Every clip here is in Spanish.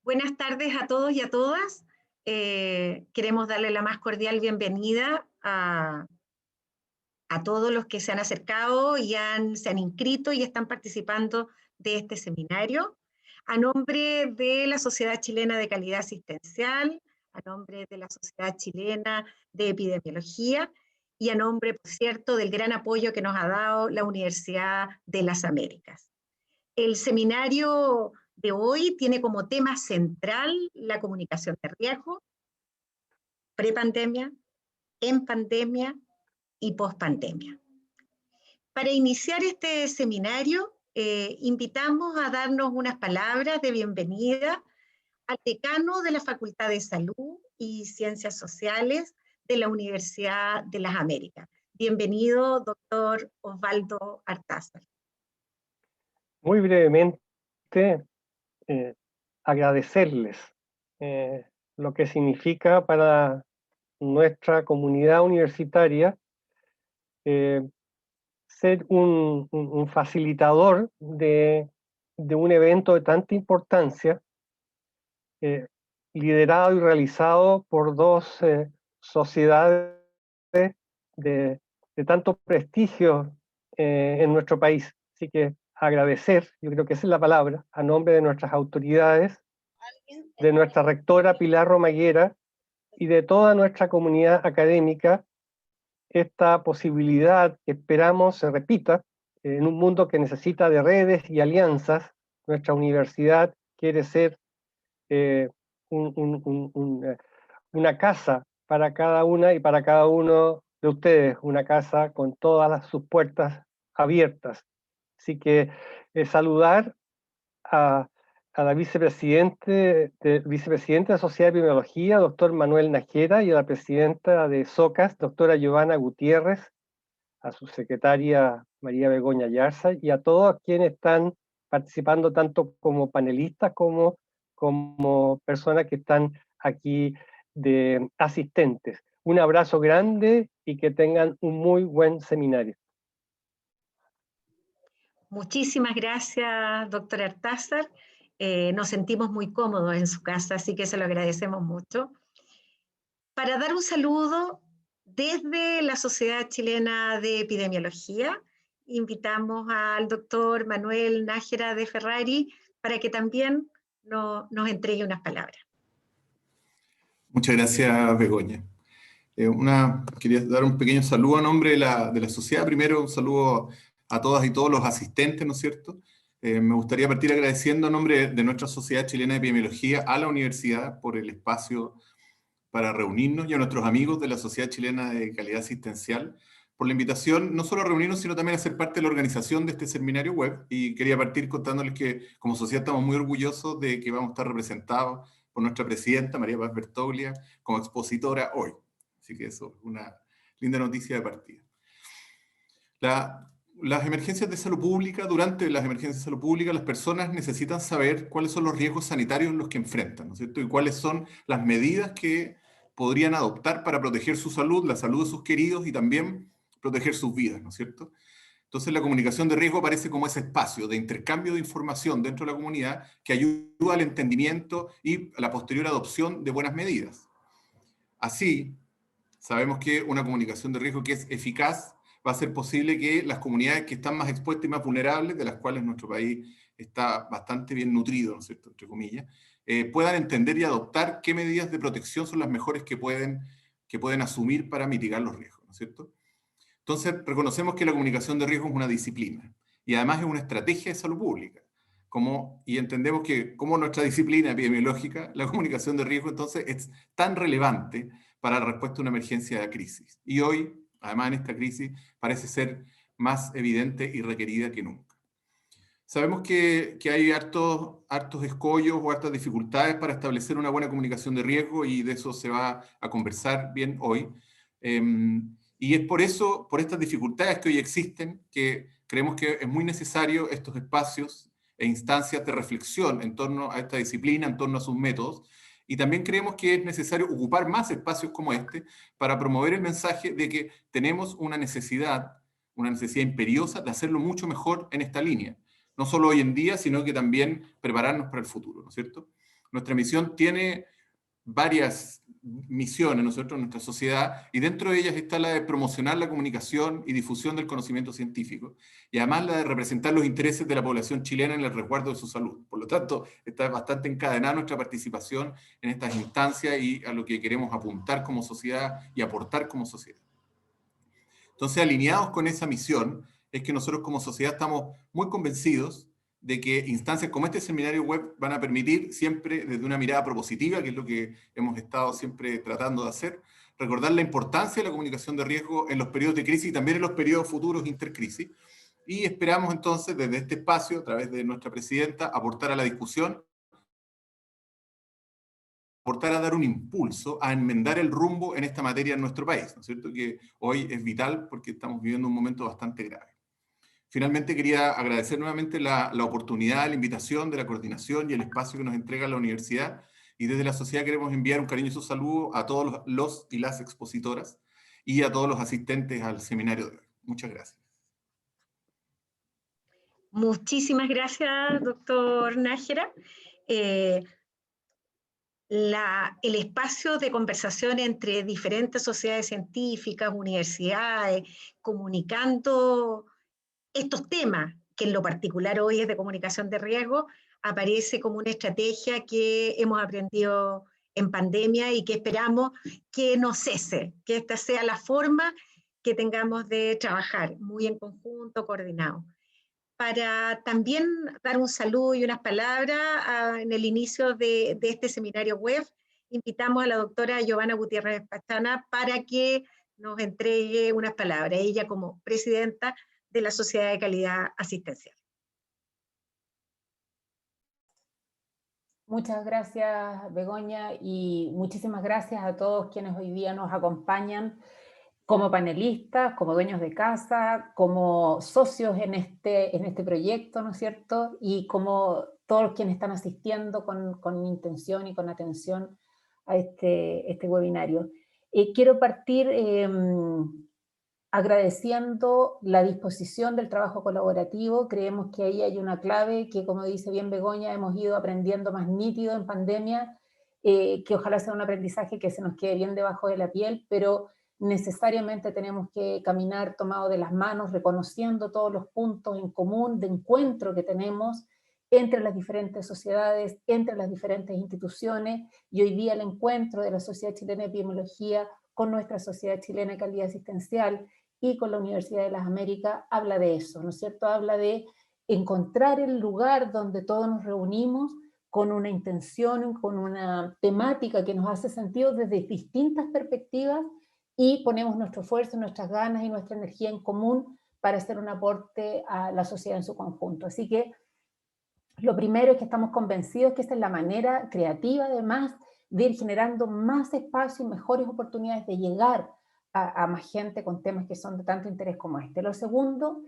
Buenas tardes a todos y a todas. Queremos darle la más cordial bienvenida a todos los que se han acercado y se han inscrito y están participando de este seminario. A nombre de la Sociedad Chilena de Calidad Asistencial, a nombre de la Sociedad Chilena de Epidemiología y a nombre, por cierto, del gran apoyo que nos ha dado la Universidad de las Américas. El seminario de hoy tiene como tema central la comunicación de riesgo, prepandemia, en pandemia y pospandemia. Para iniciar este seminario, invitamos a darnos unas palabras de bienvenida al decano de la Facultad de Salud y Ciencias Sociales de la Universidad de las Américas. Bienvenido, doctor Osvaldo Artázar. Muy brevemente, agradecerles lo que significa para nuestra comunidad universitaria ser un facilitador de un evento de tanta importancia, liderado y realizado por dos sociedades de tanto prestigio en nuestro país. Así que agradecer, yo creo que esa es la palabra, a nombre de nuestras autoridades, de nuestra rectora Pilar Romaguera y de toda nuestra comunidad académica, esta posibilidad que esperamos se repita en un mundo que necesita de redes y alianzas. Nuestra universidad quiere ser una casa para cada una y para cada uno de ustedes, una casa con todas sus puertas abiertas. Así que saludar a la vicepresidenta de la Sociedad de Epidemiología, doctor Manuel Nájera, y a la presidenta de SOCAS, doctora Giovanna Gutiérrez, a su secretaria María Begoña Yarza, y a todos quienes están participando tanto como panelistas como personas que están aquí de asistentes. Un abrazo grande y que tengan un muy buen seminario. Muchísimas gracias, doctor Artázar. Nos sentimos muy cómodos en su casa, así que se lo agradecemos mucho. Para dar un saludo desde la Sociedad Chilena de Epidemiología, invitamos al doctor Manuel Nájera de Ferrari para que también nos entregue unas palabras. Muchas gracias, Begoña. Quería dar un pequeño saludo a nombre de la sociedad. Primero, un saludo a todas y todos los asistentes, ¿no es cierto? Me gustaría partir agradeciendo a nombre de nuestra Sociedad Chilena de Epidemiología a la universidad por el espacio para reunirnos y a nuestros amigos de la Sociedad Chilena de Calidad Asistencial por la invitación, no solo a reunirnos, sino también a ser parte de la organización de este seminario web. Y quería partir contándoles que como sociedad estamos muy orgullosos de que vamos a estar representados por nuestra presidenta, María Paz Bertoglia, como expositora hoy. Así que eso es una linda noticia de partida. Las emergencias de salud pública, durante las emergencias de salud pública, las personas necesitan saber cuáles son los riesgos sanitarios en los que enfrentan, ¿no es cierto? Y cuáles son las medidas que podrían adoptar para proteger su salud, la salud de sus queridos y también proteger sus vidas, ¿no es cierto? Entonces la comunicación de riesgo aparece como ese espacio de intercambio de información dentro de la comunidad que ayuda al entendimiento y a la posterior adopción de buenas medidas. Así, sabemos que una comunicación de riesgo que es eficaz va a ser posible que las comunidades que están más expuestas y más vulnerables, de las cuales nuestro país está bastante bien nutrido, ¿no es cierto?, entre comillas, puedan entender y adoptar qué medidas de protección son las mejores que pueden asumir para mitigar los riesgos, ¿no es cierto? Entonces, reconocemos que la comunicación de riesgo es una disciplina y además es una estrategia de salud pública. Y entendemos que como nuestra disciplina epidemiológica, la comunicación de riesgo entonces es tan relevante para la respuesta a una emergencia de crisis. Y hoy, además en esta crisis, parece ser más evidente y requerida que nunca. Sabemos que hay hartos escollos o hartas dificultades para establecer una buena comunicación de riesgo y de eso se va a conversar bien hoy. Y es por eso, por estas dificultades que hoy existen, que creemos que es muy necesario estos espacios e instancias de reflexión en torno a esta disciplina, en torno a sus métodos, y también creemos que es necesario ocupar más espacios como este para promover el mensaje de que tenemos una necesidad imperiosa de hacerlo mucho mejor en esta línea. No solo hoy en día, sino que también prepararnos para el futuro, ¿no es cierto? Nuestra misión tiene varias misiones, nosotros, en nuestra sociedad, y dentro de ellas está la de promocionar la comunicación y difusión del conocimiento científico, y además la de representar los intereses de la población chilena en el resguardo de su salud. Por lo tanto, está bastante encadenada nuestra participación en estas instancias y a lo que queremos apuntar como sociedad y aportar como sociedad. Entonces, alineados con esa misión, es que nosotros como sociedad estamos muy convencidos de que instancias como este seminario web van a permitir siempre desde una mirada propositiva, que es lo que hemos estado siempre tratando de hacer, recordar la importancia de la comunicación de riesgo en los periodos de crisis y también en los periodos futuros intercrisis. Y esperamos entonces desde este espacio, a través de nuestra presidenta, aportar a la discusión, aportar a dar un impulso, a enmendar el rumbo en esta materia en nuestro país, ¿no es cierto? Que hoy es vital porque estamos viviendo un momento bastante grave. Finalmente quería agradecer nuevamente la oportunidad, la invitación de la coordinación y el espacio que nos entrega la universidad, y desde la sociedad queremos enviar un cariñoso saludo a todos los y las expositoras y a todos los asistentes al seminario de hoy. Muchas gracias. Muchísimas gracias, doctor Nájera. El espacio de conversación entre diferentes sociedades científicas, universidades, comunicando estos temas, que en lo particular hoy es de comunicación de riesgo, aparece como una estrategia que hemos aprendido en pandemia y que esperamos que no cese, que esta sea la forma que tengamos de trabajar muy en conjunto, coordinado. Para también dar un saludo y unas palabras en el inicio de este seminario web, invitamos a la doctora Giovanna Gutiérrez Pachana para que nos entregue unas palabras, ella como presidenta de la Sociedad de Calidad Asistencial. Muchas gracias, Begoña, y muchísimas gracias a todos quienes hoy día nos acompañan como panelistas, como dueños de casa, como socios en este proyecto, ¿no es cierto? Y como todos quienes están asistiendo con intención y con atención a este webinario. Quiero partir agradeciendo la disposición del trabajo colaborativo. Creemos que ahí hay una clave que, como dice bien Begoña, hemos ido aprendiendo más nítido en pandemia, que ojalá sea un aprendizaje que se nos quede bien debajo de la piel, pero necesariamente tenemos que caminar tomado de las manos, reconociendo todos los puntos en común de encuentro que tenemos entre las diferentes sociedades, entre las diferentes instituciones, y hoy día el encuentro de la Sociedad Chilena de Epidemiología con nuestra Sociedad Chilena de Calidad Asistencial y con la Universidad de las Américas habla de eso, ¿no es cierto? Habla de encontrar el lugar donde todos nos reunimos con una intención, con una temática que nos hace sentido desde distintas perspectivas, y ponemos nuestro esfuerzo, nuestras ganas y nuestra energía en común para hacer un aporte a la sociedad en su conjunto. Así que lo primero es que estamos convencidos que esta es la manera creativa, además, de ir generando más espacio y mejores oportunidades de llegar a más gente con temas que son de tanto interés como este. Lo segundo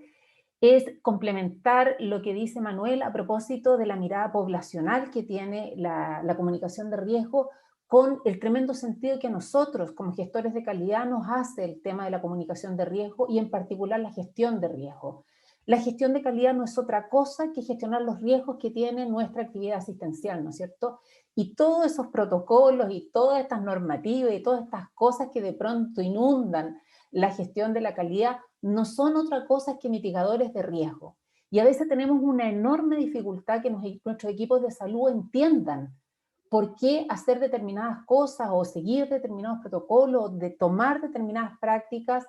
es complementar lo que dice Manuel a propósito de la mirada poblacional que tiene la comunicación de riesgo, con el tremendo sentido que a nosotros como gestores de calidad nos hace el tema de la comunicación de riesgo y en particular la gestión de riesgo. La gestión de calidad no es otra cosa que gestionar los riesgos que tiene nuestra actividad asistencial, ¿no es cierto? Y todos esos protocolos y todas estas normativas y todas estas cosas que de pronto inundan la gestión de la calidad no son otra cosa que mitigadores de riesgo. Y a veces tenemos una enorme dificultad que nuestros equipos de salud entiendan por qué hacer determinadas cosas o seguir determinados protocolos, de tomar determinadas prácticas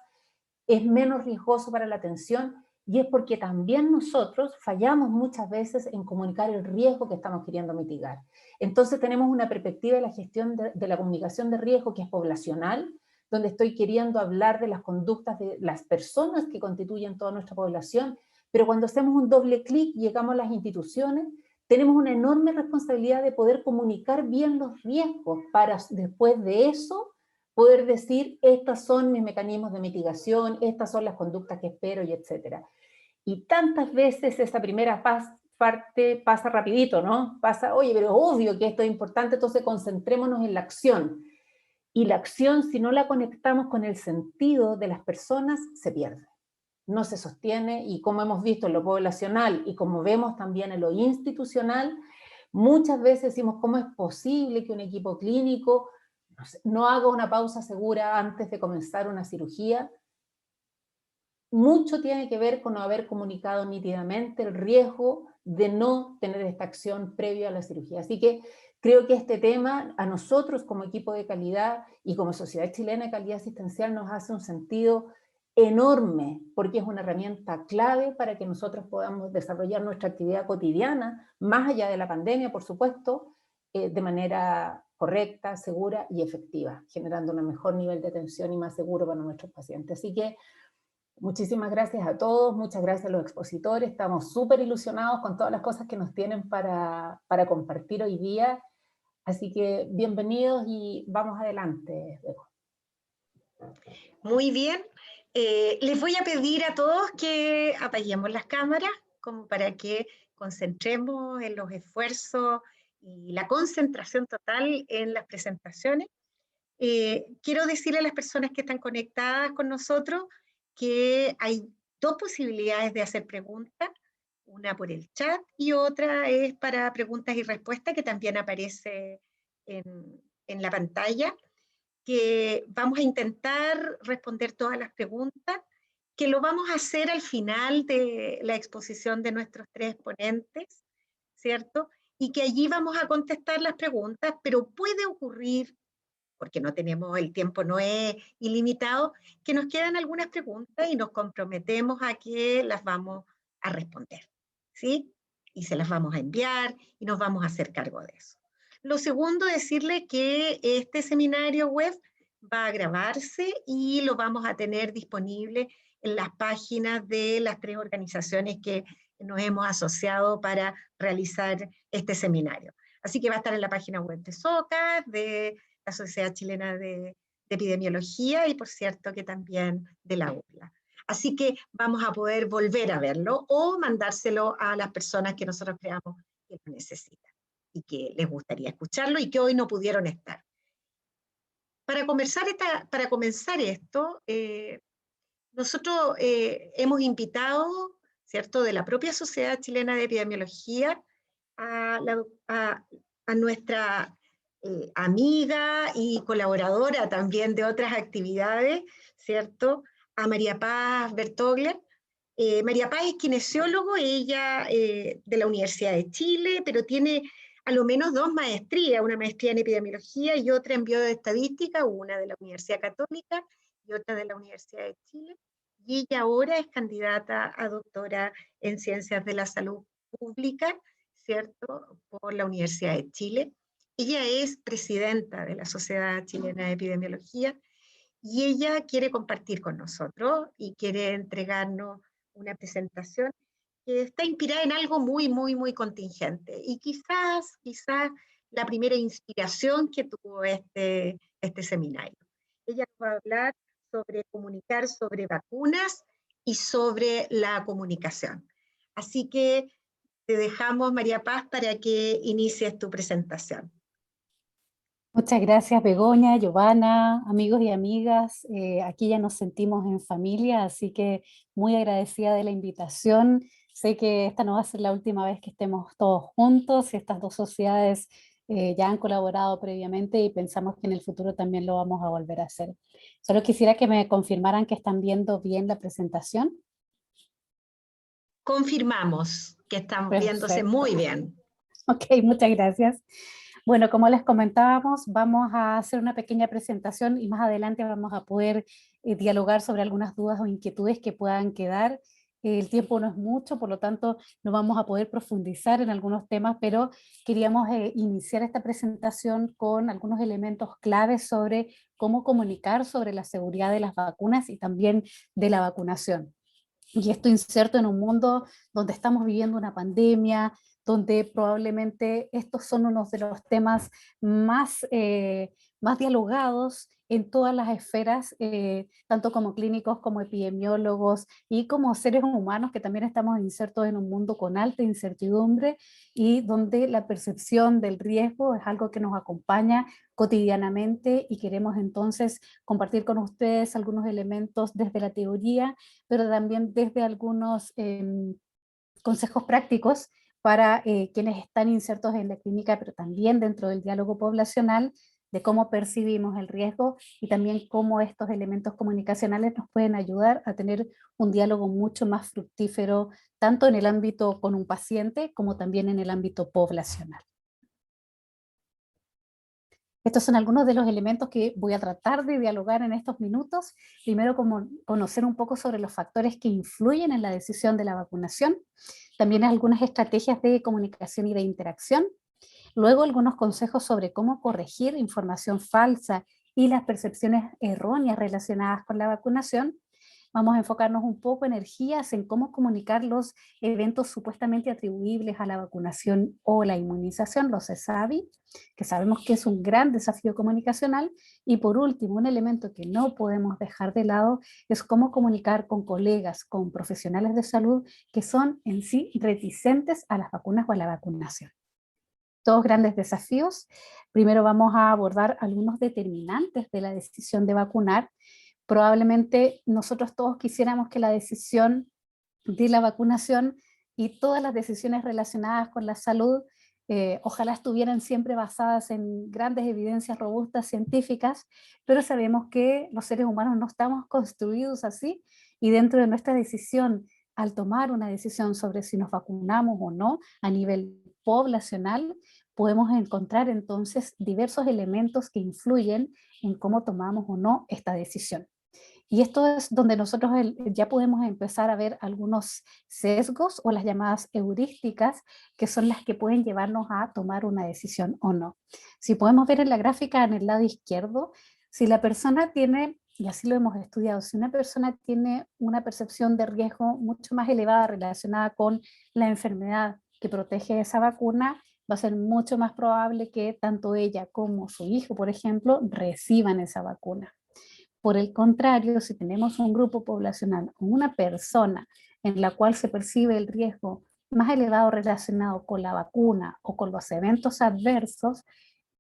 es menos riesgoso para la atención, y es porque también nosotros fallamos muchas veces en comunicar el riesgo que estamos queriendo mitigar. Entonces tenemos una perspectiva de la gestión de la comunicación de riesgo que es poblacional, donde estoy queriendo hablar de las conductas de las personas que constituyen toda nuestra población, pero cuando hacemos un doble clic y llegamos a las instituciones, tenemos una enorme responsabilidad de poder comunicar bien los riesgos para después de eso poder decir, estos son mis mecanismos de mitigación, estas son las conductas que espero, y etcétera. Y tantas veces esa primera parte pasa rapidito, ¿no? Pasa, oye, pero obvio que esto es importante, entonces concentrémonos en la acción. Y la acción, si no la conectamos con el sentido de las personas, se pierde. No se sostiene, y como hemos visto en lo poblacional y como vemos también en lo institucional, Muchas veces decimos, ¿cómo es posible que un equipo clínico no haga una pausa segura antes de comenzar una cirugía? Mucho tiene que ver con no haber comunicado nítidamente el riesgo de no tener esta acción previa a la cirugía. Así que creo que este tema a nosotros como equipo de calidad y como Sociedad Chilena de Calidad Asistencial nos hace un sentido enorme, porque es una herramienta clave para que nosotros podamos desarrollar nuestra actividad cotidiana, más allá de la pandemia, por supuesto, de manera correcta, segura y efectiva, generando un mejor nivel de atención y más seguro para nuestros pacientes. Así que muchísimas gracias a todos, muchas gracias a los expositores, estamos súper ilusionados con todas las cosas que nos tienen para compartir hoy día, así que bienvenidos y vamos adelante. Muy bien, les voy a pedir a todos que apaguemos las cámaras, como para que concentremos en los esfuerzos y la concentración total en las presentaciones. Quiero decirle a las personas que están conectadas con nosotros que hay dos posibilidades de hacer preguntas, una por el chat y otra es para preguntas y respuestas, que también aparece en la pantalla, que vamos a intentar responder todas las preguntas, que lo vamos a hacer al final de la exposición de nuestros tres ponentes, ¿cierto? Y que allí vamos a contestar las preguntas, pero puede ocurrir, porque no tenemos, el tiempo no es ilimitado, que nos quedan algunas preguntas y nos comprometemos a que las vamos a responder, ¿sí? Y se las vamos a enviar y nos vamos a hacer cargo de eso. Lo segundo, decirle que este seminario web va a grabarse y lo vamos a tener disponible en las páginas de las tres organizaciones que nos hemos asociado para realizar este seminario. Así que va a estar en la página web de SOCA, de la Sociedad Chilena de Epidemiología y, por cierto, que también de la UCLA. Así que vamos a poder volver a verlo o mandárselo a las personas que nosotros creamos que lo necesitan y que les gustaría escucharlo y que hoy no pudieron estar. Para comenzar esto, nosotros hemos invitado, ¿cierto?, de la propia Sociedad Chilena de Epidemiología a nuestra amiga y colaboradora también de otras actividades, ¿cierto?, a María Paz Bertogler. María Paz es kinesiólogo, ella de la Universidad de Chile, pero tiene a lo menos dos maestrías, una maestría en epidemiología y otra en bioestadística, una de la Universidad Católica y otra de la Universidad de Chile. Y ella ahora es candidata a doctora en Ciencias de la Salud Pública, ¿cierto?, por la Universidad de Chile. Ella es presidenta de la Sociedad Chilena de Epidemiología y ella quiere compartir con nosotros y quiere entregarnos una presentación que está inspirada en algo muy, muy, muy contingente. Y quizás la primera inspiración que tuvo este seminario. Ella va a hablar sobre comunicar sobre vacunas y sobre la comunicación. Así que te dejamos, María Paz, para que inicies tu presentación. Muchas gracias, Begoña, Giovanna, amigos y amigas. Aquí ya nos sentimos en familia, así que muy agradecida de la invitación. Sé que esta no va a ser la última vez que estemos todos juntos y estas dos sociedades ya han colaborado previamente y pensamos que en el futuro también lo vamos a volver a hacer. Solo quisiera que me confirmaran que están viendo bien la presentación. Confirmamos que están viéndose muy bien. Ok, muchas gracias. Bueno, como les comentábamos, vamos a hacer una pequeña presentación y más adelante vamos a poder dialogar sobre algunas dudas o inquietudes que puedan quedar. El tiempo no es mucho, por lo tanto no vamos a poder profundizar en algunos temas, pero queríamos iniciar esta presentación con algunos elementos claves sobre cómo comunicar sobre la seguridad de las vacunas y también de la vacunación. Y esto inserto en un mundo donde estamos viviendo una pandemia, donde probablemente estos son unos de los temas más dialogados en todas las esferas, tanto como clínicos, como epidemiólogos y como seres humanos que también estamos insertos en un mundo con alta incertidumbre y donde la percepción del riesgo es algo que nos acompaña cotidianamente y queremos entonces compartir con ustedes algunos elementos desde la teoría, pero también desde algunos consejos prácticos para quienes están insertos en la clínica, pero también dentro del diálogo poblacional, de cómo percibimos el riesgo y también cómo estos elementos comunicacionales nos pueden ayudar a tener un diálogo mucho más fructífero, tanto en el ámbito con un paciente como también en el ámbito poblacional. Estos son algunos de los elementos que voy a tratar de dialogar en estos minutos. Primero, como conocer un poco sobre los factores que influyen en la decisión de la vacunación. También algunas estrategias de comunicación y de interacción. Luego, algunos consejos sobre cómo corregir información falsa y las percepciones erróneas relacionadas con la vacunación. Vamos a enfocarnos un poco energías en cómo comunicar los eventos supuestamente atribuibles a la vacunación o la inmunización, los ESAVI, que sabemos que es un gran desafío comunicacional. Y por último, un elemento que no podemos dejar de lado es cómo comunicar con colegas, con profesionales de salud que son en sí reticentes a las vacunas o a la vacunación. Todos grandes desafíos. Primero vamos a abordar algunos determinantes de la decisión de vacunar. Probablemente nosotros todos quisiéramos que la decisión de la vacunación y todas las decisiones relacionadas con la salud ojalá estuvieran siempre basadas en grandes evidencias robustas científicas, pero sabemos que los seres humanos no estamos construidos así, y dentro de nuestra decisión, al tomar una decisión sobre si nos vacunamos o no a nivel poblacional, podemos encontrar entonces diversos elementos que influyen en cómo tomamos o no esta decisión. Y esto es donde nosotros ya podemos empezar a ver algunos sesgos o las llamadas heurísticas, que son las que pueden llevarnos a tomar una decisión o no. Si podemos ver en la gráfica en el lado izquierdo, si la persona tiene, y así lo hemos estudiado, si una persona tiene una percepción de riesgo mucho más elevada relacionada con la enfermedad que protege esa vacuna, va a ser mucho más probable que tanto ella como su hijo, por ejemplo, reciban esa vacuna. Por el contrario, si tenemos un grupo poblacional o una persona en la cual se percibe el riesgo más elevado relacionado con la vacuna o con los eventos adversos,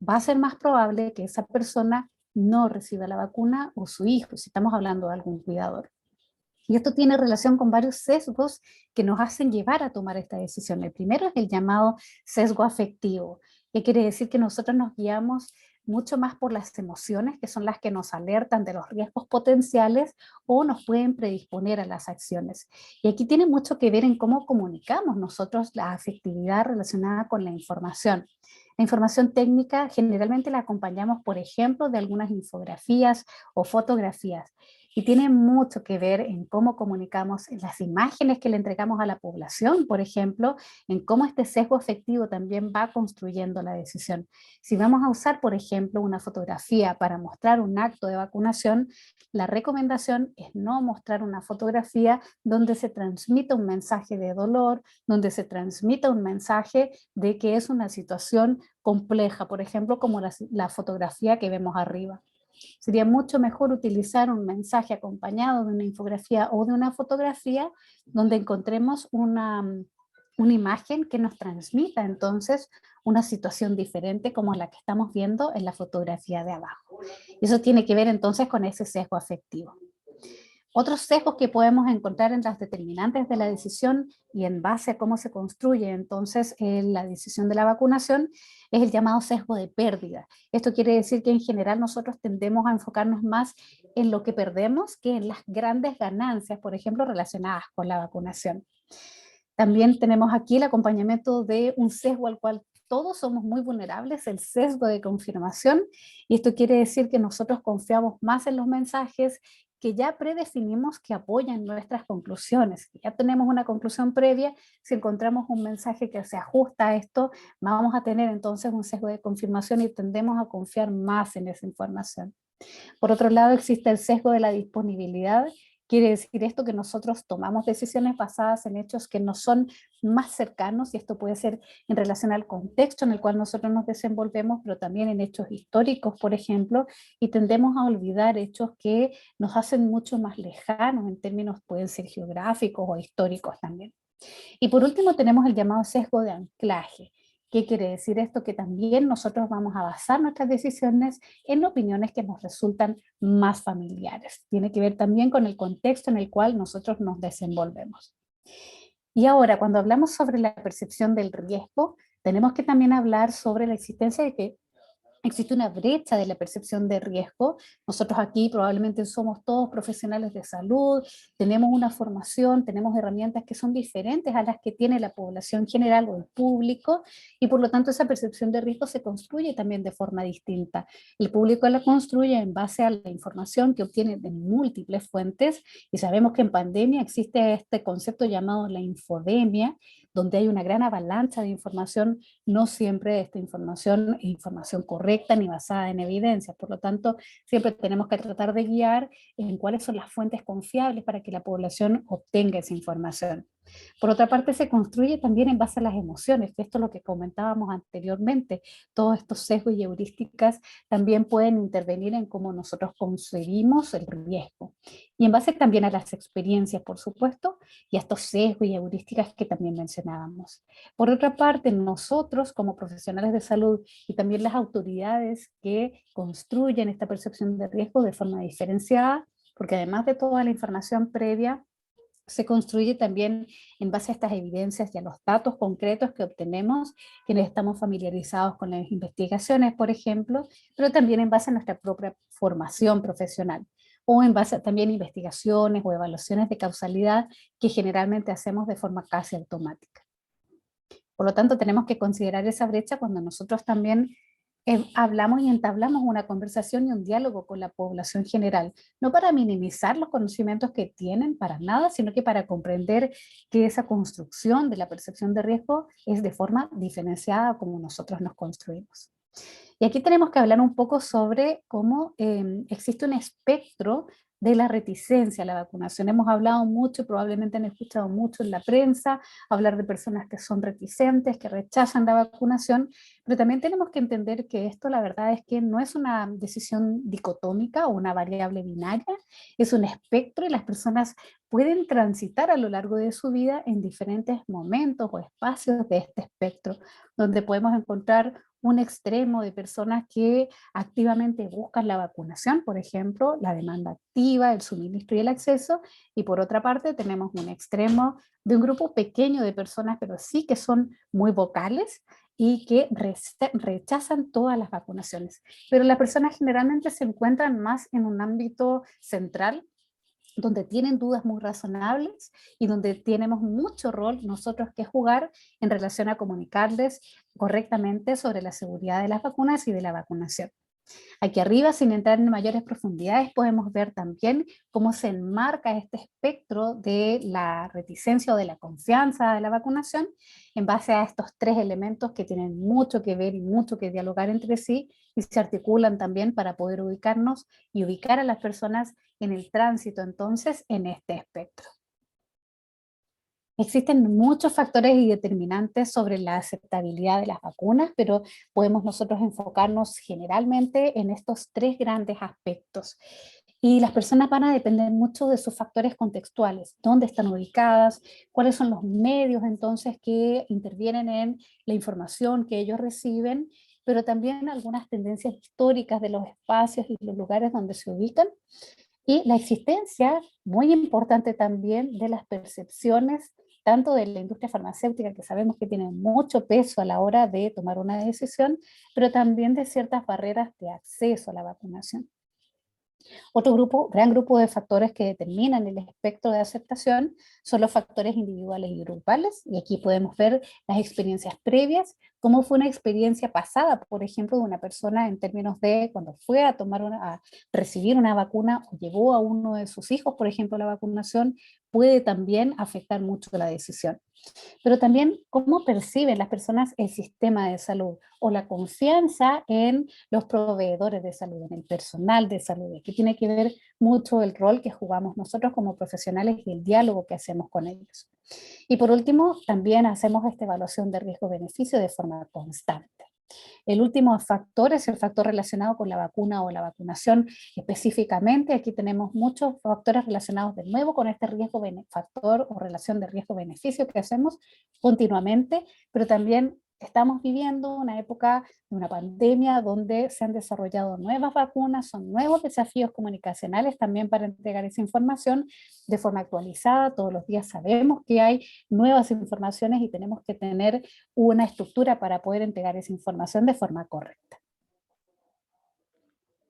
va a ser más probable que esa persona no reciba la vacuna o su hijo, si estamos hablando de algún cuidador. Y esto tiene relación con varios sesgos que nos hacen llevar a tomar esta decisión. El primero es el llamado sesgo afectivo, que quiere decir que nosotros nos guiamos mucho más por las emociones, que son las que nos alertan de los riesgos potenciales o nos pueden predisponer a las acciones. Y aquí tiene mucho que ver en cómo comunicamos nosotros la afectividad relacionada con la información. La información técnica generalmente la acompañamos, por ejemplo, de algunas infografías o fotografías. Y tiene mucho que ver en cómo comunicamos, en las imágenes que le entregamos a la población, por ejemplo, en cómo este sesgo afectivo también va construyendo la decisión. Si vamos a usar, por ejemplo, una fotografía para mostrar un acto de vacunación, la recomendación es no mostrar una fotografía donde se transmita un mensaje de dolor, donde se transmita un mensaje de que es una situación compleja, por ejemplo, como la fotografía que vemos arriba. Sería mucho mejor utilizar un mensaje acompañado de una infografía o de una fotografía donde encontremos una imagen que nos transmita entonces una situación diferente como la que estamos viendo en la fotografía de abajo. Y eso tiene que ver entonces con ese sesgo afectivo. Otros sesgos que podemos encontrar en las determinantes de la decisión y en base a cómo se construye entonces la decisión de la vacunación es el llamado sesgo de pérdida. Esto quiere decir que en general nosotros tendemos a enfocarnos más en lo que perdemos que en las grandes ganancias, por ejemplo, relacionadas con la vacunación. También tenemos aquí el acompañamiento de un sesgo al cual todos somos muy vulnerables, el sesgo de confirmación, y esto quiere decir que nosotros confiamos más en los mensajes que ya predefinimos que apoyan nuestras conclusiones. Ya tenemos una conclusión previa, si encontramos un mensaje que se ajusta a esto, vamos a tener entonces un sesgo de confirmación y tendemos a confiar más en esa información. Por otro lado, existe el sesgo de la disponibilidad. Quiere decir esto que nosotros tomamos decisiones basadas en hechos que nos son más cercanos, y esto puede ser en relación al contexto en el cual nosotros nos desenvolvemos, pero también en hechos históricos, por ejemplo, y tendemos a olvidar hechos que nos hacen mucho más lejanos en términos, pueden ser geográficos o históricos también. Y por último tenemos el llamado sesgo de anclaje. ¿Qué quiere decir esto? Que también nosotros vamos a basar nuestras decisiones en opiniones que nos resultan más familiares. Tiene que ver también con el contexto en el cual nosotros nos desenvolvemos. Y ahora, cuando hablamos sobre la percepción del riesgo, tenemos que también hablar sobre la existencia de que existe una brecha de la percepción de riesgo. Nosotros aquí probablemente somos todos profesionales de salud, tenemos una formación, tenemos herramientas que son diferentes a las que tiene la población general o el público, y por lo tanto esa percepción de riesgo se construye también de forma distinta. El público la construye en base a la información que obtiene de múltiples fuentes, y sabemos que en pandemia existe este concepto llamado la infodemia, donde hay una gran avalancha de información. No siempre esta información es información correcta ni basada en evidencia, por lo tanto siempre tenemos que tratar de guiar en cuáles son las fuentes confiables para que la población obtenga esa información. Por otra parte, se construye también en base a las emociones, que esto es lo que comentábamos anteriormente. Todos estos sesgos y heurísticas también pueden intervenir en cómo nosotros concebimos el riesgo. Y en base también a las experiencias, por supuesto, y a estos sesgos y heurísticas que también mencionábamos. Por otra parte, nosotros como profesionales de salud y también las autoridades que construyen esta percepción de riesgo de forma diferenciada, porque además de toda la información previa, se construye también en base a estas evidencias y a los datos concretos que obtenemos, quienes estamos familiarizados con las investigaciones, por ejemplo, pero también en base a nuestra propia formación profesional, o en base a también investigaciones o evaluaciones de causalidad que generalmente hacemos de forma casi automática. Por lo tanto, tenemos que considerar esa brecha cuando nosotros también hablamos y entablamos una conversación y un diálogo con la población general, no para minimizar los conocimientos que tienen, para nada, sino que para comprender que esa construcción de la percepción de riesgo es de forma diferenciada como nosotros nos construimos. Y aquí tenemos que hablar un poco sobre cómo existe un espectro de la reticencia a la vacunación. Hemos hablado mucho, probablemente han escuchado mucho en la prensa, hablar de personas que son reticentes, que rechazan la vacunación, pero también tenemos que entender que esto la verdad es que no es una decisión dicotómica o una variable binaria, es un espectro y las personas pueden transitar a lo largo de su vida en diferentes momentos o espacios de este espectro, donde podemos encontrar un extremo de personas que activamente buscan la vacunación, por ejemplo, la demanda activa, el suministro y el acceso, y por otra parte tenemos un extremo de un grupo pequeño de personas, pero sí que son muy vocales y que rechazan todas las vacunaciones. Pero las personas generalmente se encuentran más en un ámbito central, donde tienen dudas muy razonables y donde tenemos mucho rol nosotros que jugar en relación a comunicarles correctamente sobre la seguridad de las vacunas y de la vacunación. Aquí arriba, sin entrar en mayores profundidades, podemos ver también cómo se enmarca este espectro de la reticencia o de la confianza de la vacunación en base a estos tres elementos que tienen mucho que ver y mucho que dialogar entre sí y se articulan también para poder ubicarnos y ubicar a las personas en el tránsito entonces en este espectro. Existen muchos factores y determinantes sobre la aceptabilidad de las vacunas, pero podemos nosotros enfocarnos generalmente en estos tres grandes aspectos. Y las personas van a depender mucho de sus factores contextuales, dónde están ubicadas, cuáles son los medios entonces que intervienen en la información que ellos reciben, pero también algunas tendencias históricas de los espacios y los lugares donde se ubican, y la existencia, muy importante también, de las percepciones tanto de la industria farmacéutica, que sabemos que tiene mucho peso a la hora de tomar una decisión, pero también de ciertas barreras de acceso a la vacunación. Otro gran grupo de factores que determinan el espectro de aceptación son los factores individuales y grupales, y aquí podemos ver las experiencias previas, cómo fue una experiencia pasada, por ejemplo, de una persona en términos de cuando fue a recibir una vacuna o llevó a uno de sus hijos, por ejemplo, la vacunación, puede también afectar mucho la decisión. Pero también cómo perciben las personas el sistema de salud o la confianza en los proveedores de salud, en el personal de salud. Aquí tiene que ver mucho el rol que jugamos nosotros como profesionales y el diálogo que hacemos con ellos. Y por último, también hacemos esta evaluación de riesgo-beneficio de forma constante. El último factor es el factor relacionado con la vacuna o la vacunación específicamente. Aquí tenemos muchos factores relacionados de nuevo con este factor o relación de riesgo-beneficio que hacemos continuamente, pero también Estamos viviendo una época de una pandemia donde se han desarrollado nuevas vacunas, son nuevos desafíos comunicacionales también para entregar esa información de forma actualizada. Todos los días sabemos que hay nuevas informaciones y tenemos que tener una estructura para poder entregar esa información de forma correcta.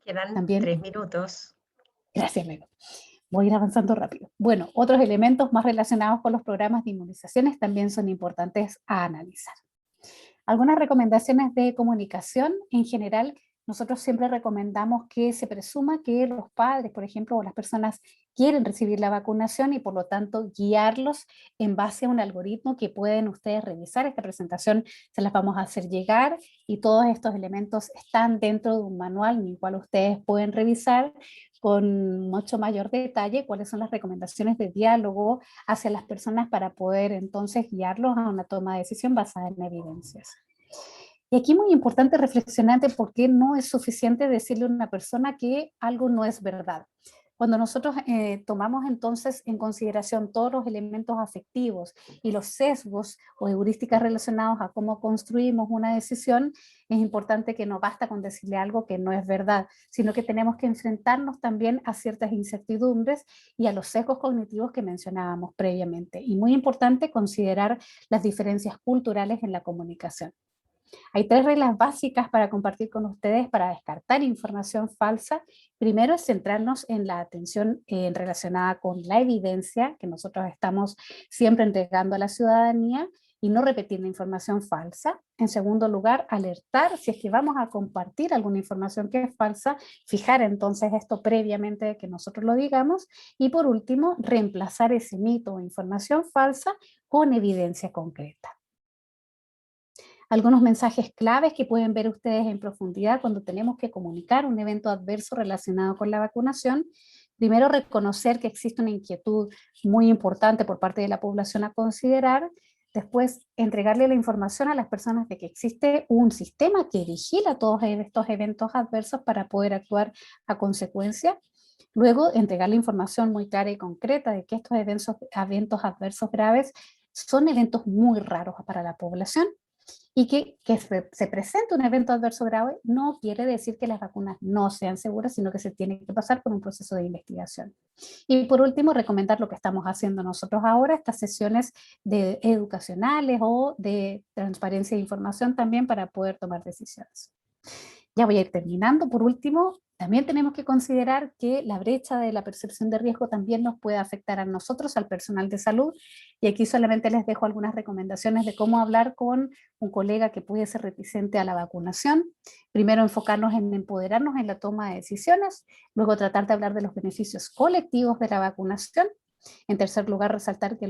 Quedan También, 3 minutos. gracias, Bego. Voy a ir avanzando rápido. Bueno, otros elementos más relacionados con los programas de inmunizaciones también son importantes a analizar. Algunas recomendaciones de comunicación. En general, nosotros siempre recomendamos que se presuma que los padres, por ejemplo, o las personas quieren recibir la vacunación y por lo tanto guiarlos en base a un algoritmo que pueden ustedes revisar. Esta presentación se las vamos a hacer llegar y todos estos elementos están dentro de un manual en el cual ustedes pueden revisar con mucho mayor detalle cuáles son las recomendaciones de diálogo hacia las personas para poder entonces guiarlos a una toma de decisión basada en evidencias. Y aquí muy importante reflexionar de por qué no es suficiente decirle a una persona que algo no es verdad. Cuando nosotros tomamos entonces en consideración todos los elementos afectivos y los sesgos o heurísticas relacionados a cómo construimos una decisión, es importante que no basta con decirle algo que no es verdad, sino que tenemos que enfrentarnos también a ciertas incertidumbres y a los sesgos cognitivos que mencionábamos previamente. Y muy importante considerar las diferencias culturales en la comunicación. Hay 3 reglas básicas para compartir con ustedes para descartar información falsa. Primero es centrarnos en la atención relacionada con la evidencia que nosotros estamos siempre entregando a la ciudadanía y no repetir la información falsa. En segundo lugar, alertar si es que vamos a compartir alguna información que es falsa, fijar entonces esto previamente de que nosotros lo digamos. Y por último, reemplazar ese mito o información falsa con evidencia concreta. Algunos mensajes claves que pueden ver ustedes en profundidad cuando tenemos que comunicar un evento adverso relacionado con la vacunación. Primero, reconocer que existe una inquietud muy importante por parte de la población a considerar. Después, entregarle la información a las personas de que existe un sistema que vigila todos estos eventos adversos para poder actuar a consecuencia. Luego, entregar la información muy clara y concreta de que estos eventos adversos graves son eventos muy raros para la población. Y que se presente un evento adverso grave no quiere decir que las vacunas no sean seguras, sino que se tiene que pasar por un proceso de investigación. Y por último, recomendar lo que estamos haciendo nosotros ahora, estas sesiones educacionales o de transparencia de información también para poder tomar decisiones. Ya voy a ir terminando. Por último, también tenemos que considerar que la brecha de la percepción de riesgo también nos puede afectar a nosotros, al personal de salud, y aquí solamente les dejo algunas recomendaciones de cómo hablar con un colega que puede ser reticente a la vacunación. Primero, enfocarnos en empoderarnos en la toma de decisiones, luego tratar de hablar de los beneficios colectivos de la vacunación. En tercer lugar, resaltar que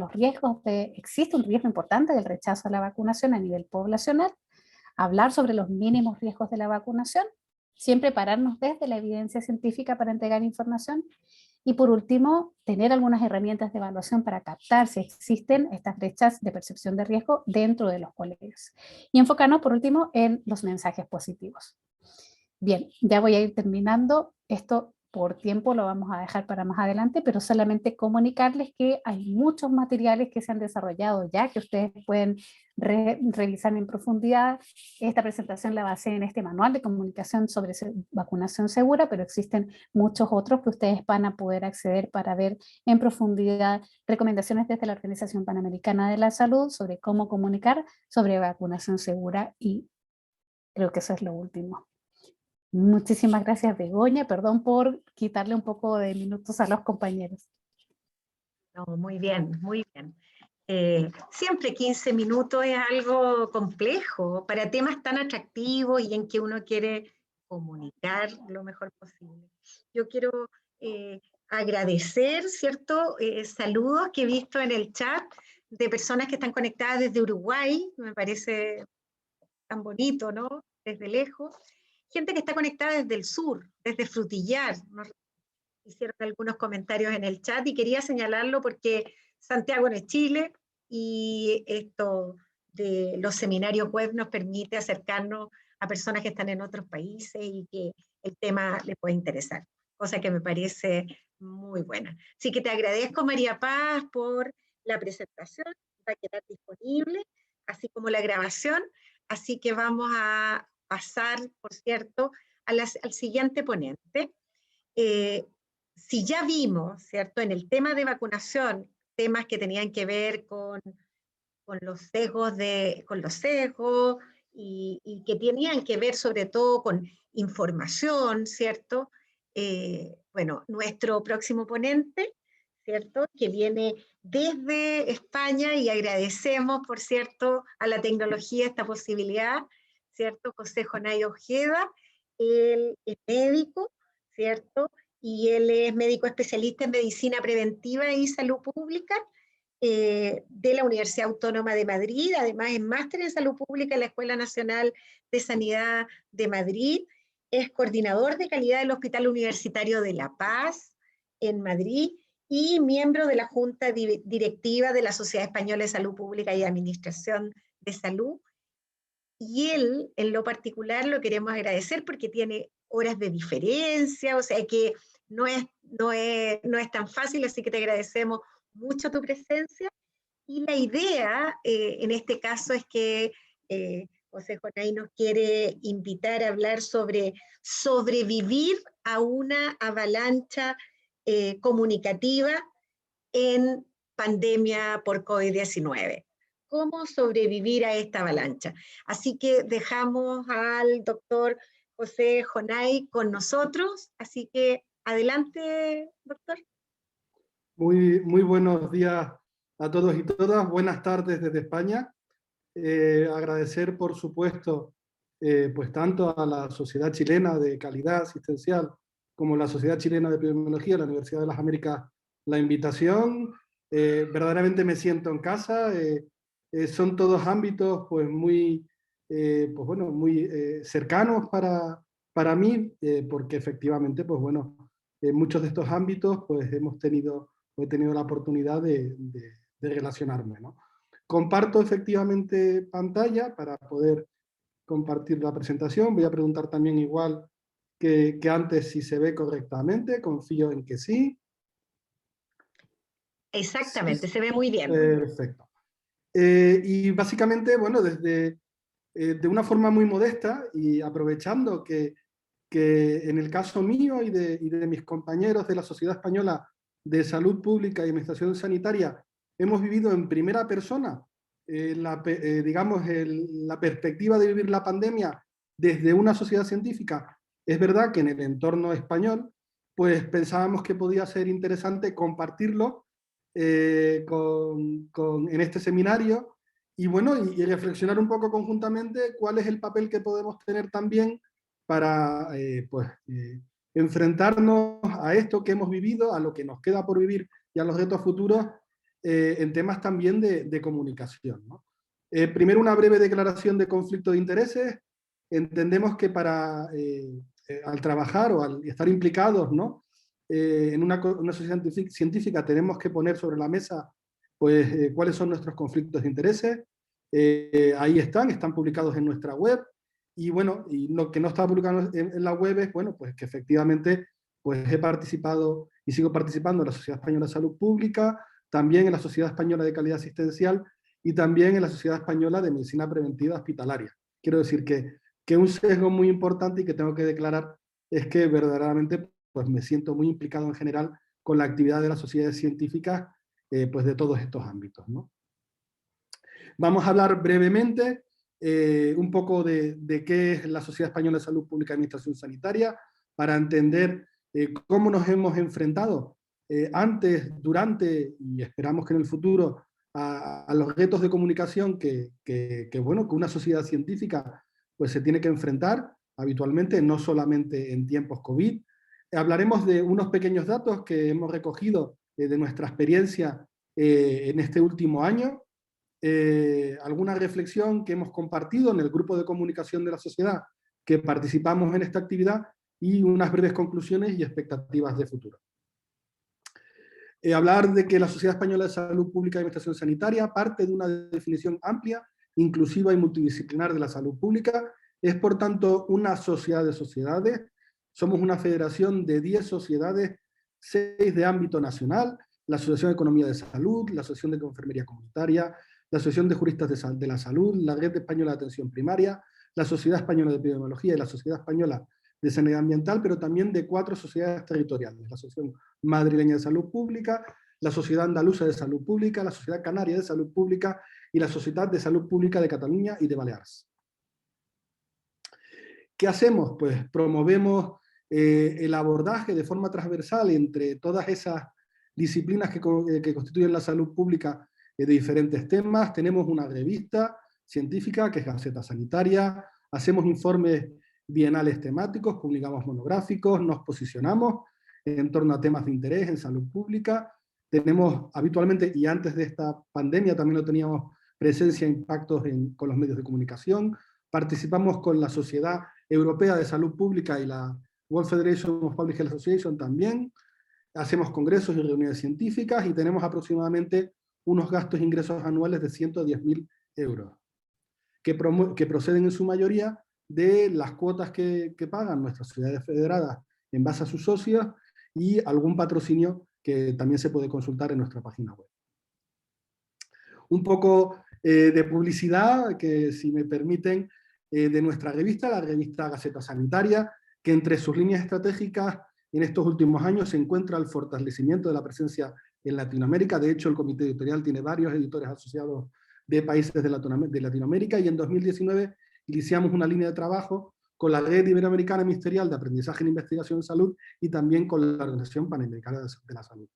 existe un riesgo importante del rechazo a la vacunación a nivel poblacional. Hablar sobre los mínimos riesgos de la vacunación, siempre pararnos desde la evidencia científica para entregar información. Y por último, tener algunas herramientas de evaluación para captar si existen estas brechas de percepción de riesgo dentro de los colegios. Y enfocarnos por último en los mensajes positivos. Bien, ya voy a ir terminando. Esto por tiempo lo vamos a dejar para más adelante, pero solamente comunicarles que hay muchos materiales que se han desarrollado ya, que ustedes pueden revisar en profundidad. Esta presentación la basé en este manual de comunicación sobre vacunación segura, pero existen muchos otros que ustedes van a poder acceder para ver en profundidad recomendaciones desde la Organización Panamericana de la Salud sobre cómo comunicar sobre vacunación segura, y creo que eso es lo último. Muchísimas gracias, Begoña. Perdón por quitarle un poco de minutos a los compañeros. No, muy bien, muy bien. Siempre 15 minutos es algo complejo para temas tan atractivos y en que uno quiere comunicar lo mejor posible. Yo quiero agradecer, ¿cierto? Saludos que he visto en el chat de personas que están conectadas desde Uruguay, me parece tan bonito, ¿no? Desde lejos. Gente que está conectada desde el sur, desde Frutillar. Nos hicieron algunos comentarios en el chat y quería señalarlo porque Santiago no es Chile y esto de los seminarios web nos permite acercarnos a personas que están en otros países y que el tema les puede interesar, cosa que me parece muy buena. Así que te agradezco, María Paz, por la presentación, va a quedar disponible, así como la grabación. así que vamos a pasar, por cierto, al siguiente ponente. Si ya vimos, ¿cierto?, en el tema de vacunación, temas que tenían que ver con los sesgos, y que tenían que ver sobre todo con información, ¿cierto? Bueno, nuestro próximo ponente, ¿cierto?, que viene desde España, y agradecemos, por cierto, a la tecnología esta posibilidad, ¿cierto? José Jonay Ojeda, él es médico, ¿cierto? Y él es médico especialista en medicina preventiva y salud pública, de la Universidad Autónoma de Madrid, además es máster en salud pública en la Escuela Nacional de Sanidad de Madrid, es coordinador de calidad del Hospital Universitario de La Paz en Madrid y miembro de la Junta Directiva de la Sociedad Española de Salud Pública y Administración de Salud. Y él, en lo particular, lo queremos agradecer porque tiene horas de diferencia, o sea que no es tan fácil, así que te agradecemos mucho tu presencia. Y la idea, en este caso, es que José Jonay nos quiere invitar a hablar sobre sobrevivir a una avalancha comunicativa en pandemia por COVID-19. ¿Cómo sobrevivir a esta avalancha? Así que dejamos al doctor José Jonay con nosotros, así que adelante, doctor. Muy buenos días a todos y todas, buenas tardes desde España. Agradecer, por supuesto, pues tanto a la Sociedad Chilena de Calidad Asistencial como a la Sociedad Chilena de Epidemiología, la Universidad de las Américas, la invitación. Verdaderamente me siento en casa. Son todos ámbitos pues muy, pues bueno, muy cercanos para mí, porque efectivamente, pues bueno, en muchos de estos ámbitos pues he tenido la oportunidad de relacionarme, ¿no? Comparto efectivamente pantalla para poder compartir la presentación. Voy a preguntar también igual que antes si se ve correctamente. Confío en que sí. Exactamente, sí, se ve muy bien. Perfecto. Y básicamente, bueno, de una forma muy modesta y aprovechando que en el caso mío y de mis compañeros de la Sociedad Española de Salud Pública y Administración Sanitaria, hemos vivido en primera persona, digamos, la perspectiva de vivir la pandemia desde una sociedad científica. Es verdad que en el entorno español, pues pensábamos que podía ser interesante compartirlo en este seminario y bueno, y reflexionar un poco conjuntamente cuál es el papel que podemos tener también para enfrentarnos a esto que hemos vivido, a lo que nos queda por vivir y a los retos futuros en temas también de comunicación, ¿no? Primero, una breve declaración de conflicto de intereses. Entendemos que al trabajar o al estar implicados, ¿no?, en una sociedad científica tenemos que poner sobre la mesa pues, cuáles son nuestros conflictos de intereses. Ahí están publicados en nuestra web. Y bueno, y lo que no está publicado en la web es, bueno, pues que efectivamente pues he participado y sigo participando en la Sociedad Española de Salud Pública, también en la Sociedad Española de Calidad Asistencial y también en la Sociedad Española de Medicina Preventiva Hospitalaria. Quiero decir que un sesgo muy importante y que tengo que declarar es que verdaderamente pues me siento muy implicado en general con la actividad de las sociedades científicas pues de todos estos ámbitos, ¿no? Vamos a hablar brevemente un poco de qué es la Sociedad Española de Salud Pública y Administración Sanitaria, para entender cómo nos hemos enfrentado antes, durante y esperamos que en el futuro a los retos de comunicación que una sociedad científica pues, se tiene que enfrentar habitualmente, no solamente en tiempos COVID. Hablaremos de unos pequeños datos que hemos recogido de nuestra experiencia en este último año, alguna reflexión que hemos compartido en el grupo de comunicación de la sociedad que participamos en esta actividad y unas breves conclusiones y expectativas de futuro. Hablar de que la Sociedad Española de Salud Pública y Administración Sanitaria parte de una definición amplia, inclusiva y multidisciplinar de la salud pública. Es, por tanto, una sociedad de sociedades. Somos una federación de 10 sociedades, 6 de ámbito nacional, la Asociación de Economía de Salud, la Asociación de Enfermería Comunitaria, la Asociación de Juristas de la Salud, la Red Española de Atención Primaria, la Sociedad Española de Epidemiología y la Sociedad Española de Sanidad Ambiental, pero también de 4 sociedades territoriales: la Asociación Madrileña de Salud Pública, la Sociedad Andaluza de Salud Pública, la Sociedad Canaria de Salud Pública y la Sociedad de Salud Pública de Cataluña y de Baleares. ¿Qué hacemos? Pues promovemos el abordaje de forma transversal entre todas esas disciplinas que constituyen la salud pública de diferentes temas. Tenemos una revista científica que es Gaceta Sanitaria, hacemos informes bienales temáticos, publicamos monográficos, nos posicionamos en torno a temas de interés en salud pública. Tenemos habitualmente, y antes de esta pandemia también lo teníamos, presencia e impactos con los medios de comunicación. Participamos con la Sociedad Europea de Salud Pública y la World Federation of Public Health Association también. Hacemos congresos y reuniones científicas y tenemos aproximadamente unos gastos e ingresos anuales de 110.000 euros, que proceden en su mayoría de las cuotas que pagan nuestras ciudades federadas en base a sus socios y algún patrocinio que también se puede consultar en nuestra página web. Un poco de publicidad, que si me permiten, de nuestra revista, la revista Gaceta Sanitaria, que entre sus líneas estratégicas en estos últimos años se encuentra el fortalecimiento de la presencia en Latinoamérica. De hecho, el comité editorial tiene varios editores asociados de países de Latinoamérica, y en 2019 iniciamos una línea de trabajo con la Red Iberoamericana Ministerial de Aprendizaje en Investigación en Salud y también con la Organización Panamericana de la Salud.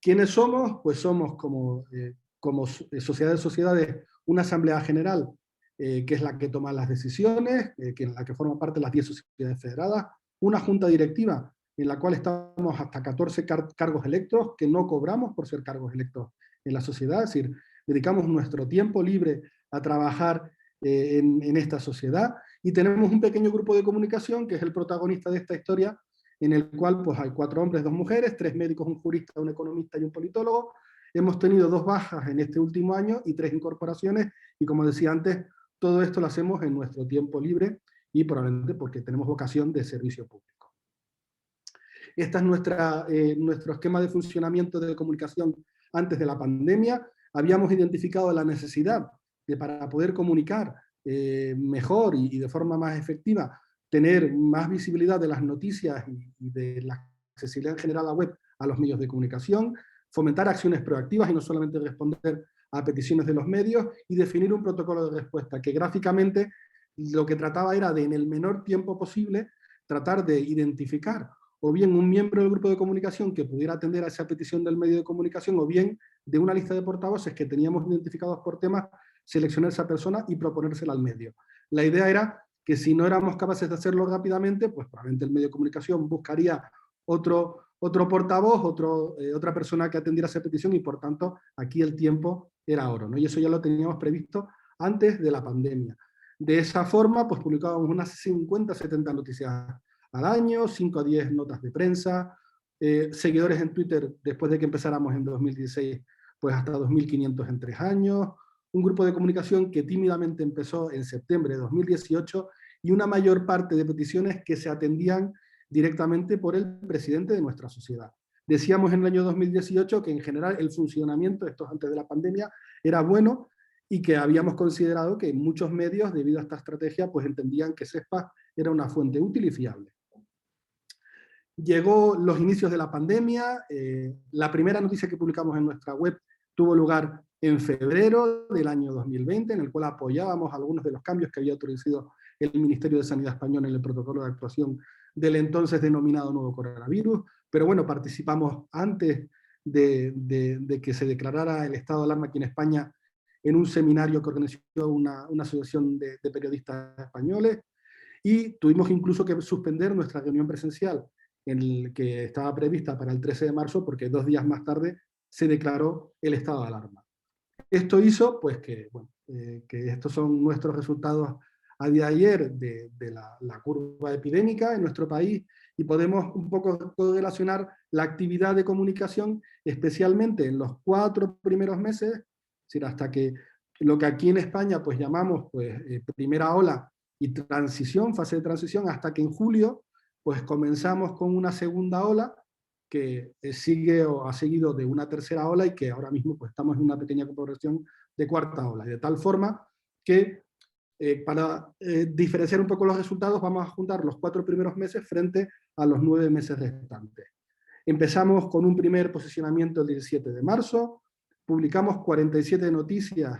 ¿Quiénes somos? Pues somos como sociedad de sociedades una asamblea general que es la que toma las decisiones, en la que forman parte las 10 sociedades federadas, una junta directiva en la cual estamos hasta 14 cargos electos, que no cobramos por ser cargos electos en la sociedad, es decir, dedicamos nuestro tiempo libre a trabajar en esta sociedad, y tenemos un pequeño grupo de comunicación que es el protagonista de esta historia, en el cual pues, hay 4 hombres, 2 mujeres, 3 médicos, un jurista, un economista y un politólogo. Hemos tenido 2 bajas en este último año y 3 incorporaciones, y como decía antes, todo esto lo hacemos en nuestro tiempo libre y probablemente porque tenemos vocación de servicio público. Este es nuestro esquema de funcionamiento de comunicación antes de la pandemia. Habíamos identificado la necesidad de, para poder comunicar mejor y de forma más efectiva, tener más visibilidad de las noticias y de la accesibilidad en general a la web a los medios de comunicación, fomentar acciones proactivas y no solamente responder a peticiones de los medios, y definir un protocolo de respuesta que gráficamente lo que trataba era de, en el menor tiempo posible, tratar de identificar o bien un miembro del grupo de comunicación que pudiera atender a esa petición del medio de comunicación, o bien de una lista de portavoces que teníamos identificados por temas, seleccionar esa persona y proponérsela al medio. La idea era que si no éramos capaces de hacerlo rápidamente, pues probablemente el medio de comunicación buscaría otro portavoz, otra persona que atendiera esa petición, y por tanto aquí el tiempo era oro, ¿no? Y eso ya lo teníamos previsto antes de la pandemia. De esa forma, pues publicábamos unas 50, 70 noticias al año, 5 a 10 notas de prensa, seguidores en Twitter después de que empezáramos en 2016, pues hasta 2.500 en 3 años, un grupo de comunicación que tímidamente empezó en septiembre de 2018, y una mayor parte de peticiones que se atendían directamente por el presidente de nuestra sociedad. Decíamos en el año 2018 que en general el funcionamiento, esto antes de la pandemia, era bueno, y que habíamos considerado que muchos medios, debido a esta estrategia, pues entendían que CESPA era una fuente útil y fiable. Llegó los inicios de la pandemia, la primera noticia que publicamos en nuestra web tuvo lugar en febrero del año 2020, en el cual apoyábamos algunos de los cambios que había introducido el Ministerio de Sanidad español en el protocolo de actuación del entonces denominado nuevo coronavirus, pero bueno, participamos antes de que se declarara el estado de alarma aquí en España en un seminario que organizó una asociación de periodistas españoles, y tuvimos incluso que suspender nuestra reunión presencial que estaba prevista para el 13 de marzo, porque 2 días más tarde se declaró el estado de alarma. Esto hizo pues que estos son nuestros resultados a día de ayer de la curva epidémica en nuestro país, y podemos un poco relacionar la actividad de comunicación, especialmente en los 4 primeros meses, es decir, hasta que lo que aquí en España pues llamamos primera ola y transición, fase de transición, hasta que en julio pues comenzamos con una segunda ola que sigue o ha seguido de una tercera ola, y que ahora mismo pues estamos en una pequeña progresión de cuarta ola, y de tal forma que para diferenciar un poco los resultados vamos a juntar los 4 primeros meses frente a los 9 meses restantes. Empezamos con un primer posicionamiento el 17 de marzo, publicamos 47 noticias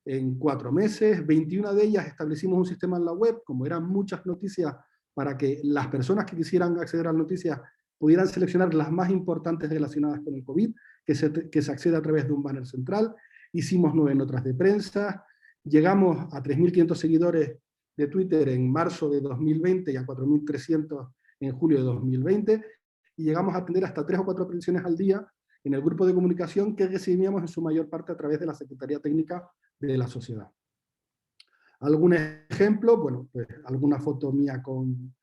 en 4 meses, 21 de ellas establecimos un sistema en la web, como eran muchas noticias, para que las personas que quisieran acceder a las noticias pudieran seleccionar las más importantes relacionadas con el COVID, que se accede a través de un banner central. Hicimos 9 notas de prensa, llegamos a 3.500 seguidores de Twitter en marzo de 2020 y a 4.300 en julio de 2020, y llegamos a atender hasta 3 o 4 peticiones al día en el grupo de comunicación que recibíamos en su mayor parte a través de la Secretaría Técnica de la sociedad. ¿Algún ejemplo? Bueno, pues alguna foto mía con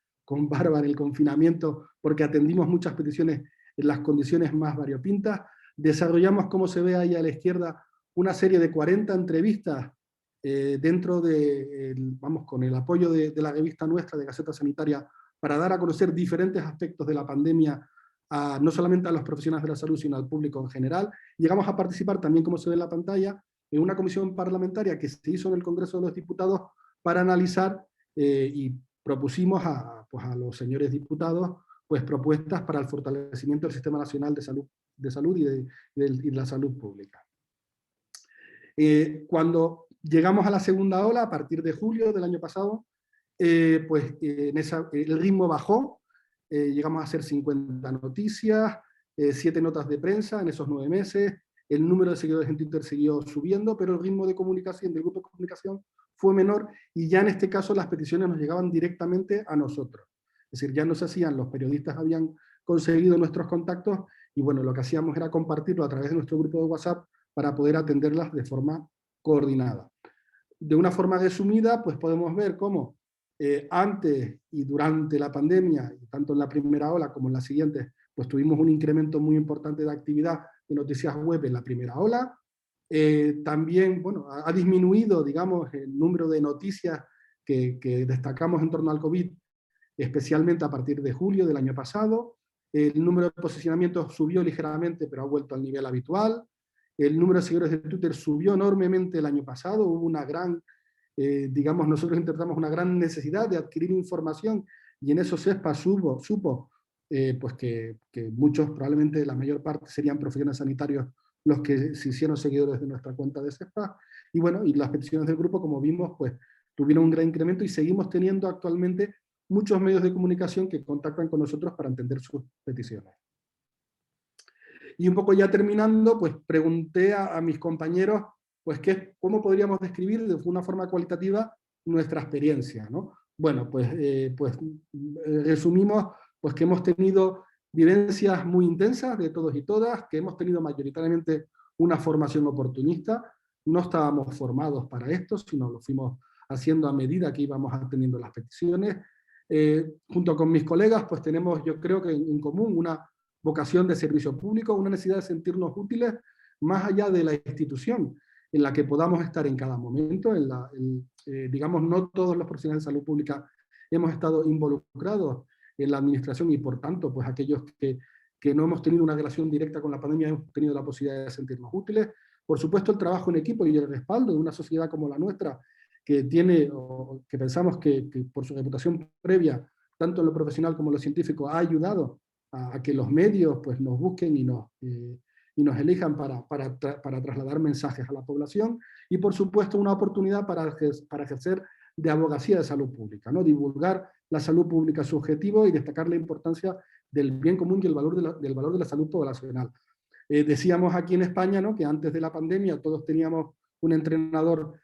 Bárbara en el confinamiento, porque atendimos muchas peticiones en las condiciones más variopintas. Desarrollamos, como se ve ahí a la izquierda, una serie de 40 entrevistas dentro de, vamos, con el apoyo de la revista nuestra de Gaceta Sanitaria, para dar a conocer diferentes aspectos de la pandemia, no solamente a los profesionales de la salud, sino al público en general. Llegamos a participar también, como se ve en la pantalla, en una comisión parlamentaria que se hizo en el Congreso de los Diputados para analizar y propusimos a los señores diputados pues, propuestas para el fortalecimiento del Sistema Nacional de Salud y de la salud pública. Cuando llegamos a la segunda ola, a partir de julio del año pasado, el ritmo bajó, llegamos a hacer 50 noticias, 7 notas de prensa en esos 9 meses, el número de seguidores en Twitter siguió subiendo, pero el ritmo de comunicación del grupo de comunicación fue menor, y ya en este caso las peticiones nos llegaban directamente a nosotros. Es decir, ya no se hacían, los periodistas habían conseguido nuestros contactos, y bueno, lo que hacíamos era compartirlo a través de nuestro grupo de WhatsApp para poder atenderlas de forma coordinada. De una forma resumida, pues podemos ver cómo antes y durante la pandemia, tanto en la primera ola como en la siguiente, pues tuvimos un incremento muy importante de actividad de noticias web en la primera ola. También, bueno, ha disminuido, digamos, el número de noticias que destacamos en torno al COVID, especialmente a partir de julio del año pasado. El número de posicionamientos subió ligeramente, pero ha vuelto al nivel habitual. El número de seguidores de Twitter subió enormemente el año pasado. Hubo una gran, digamos, nosotros interpretamos una gran necesidad de adquirir información, y en eso CESPA supo pues que muchos, probablemente la mayor parte, serían profesionales sanitarios los que se hicieron seguidores de nuestra cuenta de CESPA. Y bueno, y las peticiones del grupo, como vimos, pues tuvieron un gran incremento, y seguimos teniendo actualmente muchos medios de comunicación que contactan con nosotros para entender sus peticiones. Y un poco ya terminando, pues pregunté a mis compañeros pues cómo podríamos describir de una forma cualitativa nuestra experiencia, ¿no? Bueno, pues resumimos pues que hemos tenido vivencias muy intensas de todos y todas, que hemos tenido mayoritariamente una formación oportunista. No estábamos formados para esto, sino lo fuimos haciendo a medida que íbamos atendiendo las peticiones. Junto con mis colegas, pues tenemos, yo creo que en común, una vocación de servicio público, una necesidad de sentirnos útiles más allá de la institución en la que podamos estar en cada momento. Digamos, no todos los profesionales de salud pública hemos estado involucrados en la administración, y por tanto, pues aquellos que no hemos tenido una relación directa con la pandemia hemos tenido la posibilidad de sentirnos útiles. Por supuesto, el trabajo en equipo y el respaldo de una sociedad como la nuestra, que pensamos que por su reputación previa, tanto en lo profesional como en lo científico, ha ayudado a que los medios pues, nos busquen y nos elijan para trasladar mensajes a la población. Y por supuesto una oportunidad para ejercer de abogacía de salud pública, ¿no? Divulgar la salud pública, su objetivo, y destacar la importancia del bien común y el valor del valor de la salud poblacional. Decíamos aquí en España, ¿no?, que antes de la pandemia todos teníamos un entrenador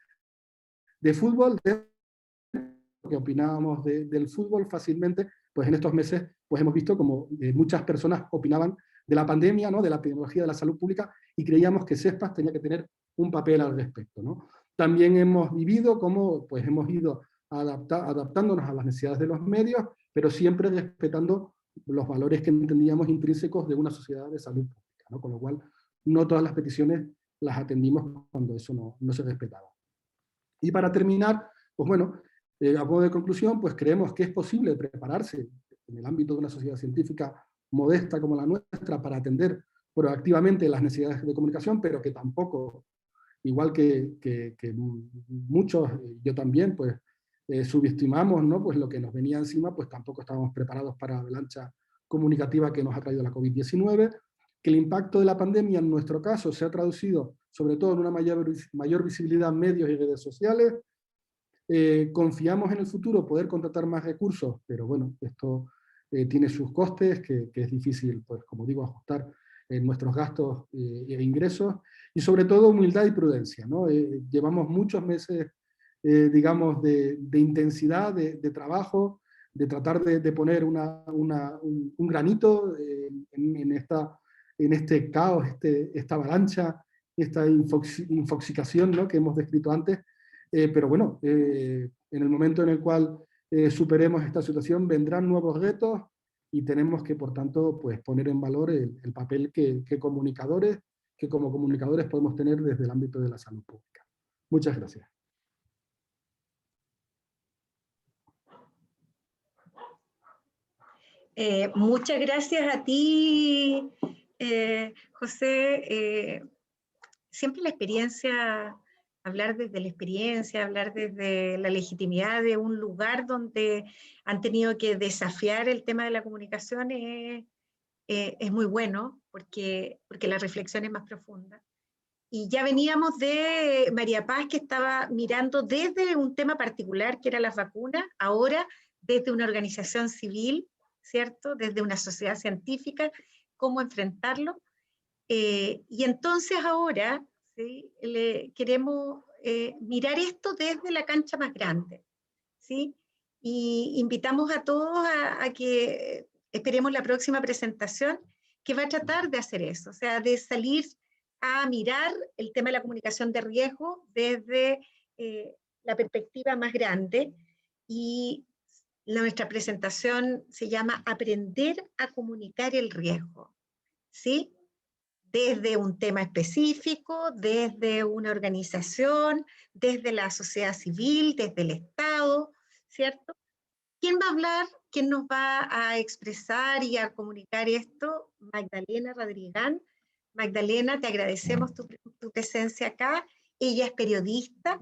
de fútbol, que opinábamos del fútbol fácilmente. Pues en estos meses pues hemos visto como muchas personas opinaban de la pandemia, ¿no?, de la epidemiología de la salud pública, y creíamos que CESPAS tenía que tener un papel al respecto, ¿no? También hemos vivido cómo pues, hemos ido adaptándonos a las necesidades de los medios, pero siempre respetando los valores que entendíamos intrínsecos de una sociedad de salud pública, ¿no? Con lo cual, no todas las peticiones las atendimos cuando eso no se respetaba. Y para terminar, pues bueno, a modo de conclusión, pues creemos que es posible prepararse en el ámbito de una sociedad científica modesta como la nuestra para atender proactivamente las necesidades de comunicación, pero que tampoco igual que muchos, yo también, pues subestimamos, ¿no? Pues lo que nos venía encima, pues tampoco estábamos preparados para la avalancha comunicativa que nos ha traído la COVID-19, que el impacto de la pandemia en nuestro caso se ha traducido sobre todo en una mayor visibilidad en medios y redes sociales. Confiamos en el futuro poder contratar más recursos, pero bueno, esto tiene sus costes, que es difícil, pues como digo, ajustar en nuestros gastos e ingresos, y sobre todo humildad y prudencia, ¿no? Llevamos muchos meses, digamos, de intensidad, de trabajo, de tratar de poner un granito en este caos, esta avalancha, esta infoxicación, ¿no? Que hemos descrito antes. Pero bueno, en el momento en el cual superemos esta situación vendrán nuevos retos y tenemos que, por tanto, pues, poner en valor el papel que como comunicadores podemos tener desde el ámbito de la salud pública. Muchas gracias. Muchas gracias a ti, José. Siempre la experiencia, hablar desde la experiencia, hablar desde la legitimidad de un lugar donde han tenido que desafiar el tema de la comunicación es muy bueno, porque la reflexión es más profunda. Y ya veníamos de María Paz, que estaba mirando desde un tema particular, que era las vacunas, ahora desde una organización civil, ¿cierto? Desde una sociedad científica, cómo enfrentarlo. Y entonces ahora, ¿sí? Queremos mirar esto desde la cancha más grande, ¿sí? Y invitamos a todos a que esperemos la próxima presentación, que va a tratar de hacer eso, o sea, de salir a mirar el tema de la comunicación de riesgo desde la perspectiva más grande. Y nuestra presentación se llama Aprender a comunicar el riesgo, ¿sí? Desde un tema específico, desde una organización, desde la sociedad civil, desde el Estado, ¿cierto? ¿Quién va a hablar? ¿Quién nos va a expresar y a comunicar esto? Magdalena Radrigán. Magdalena, te agradecemos tu presencia acá. Ella es periodista.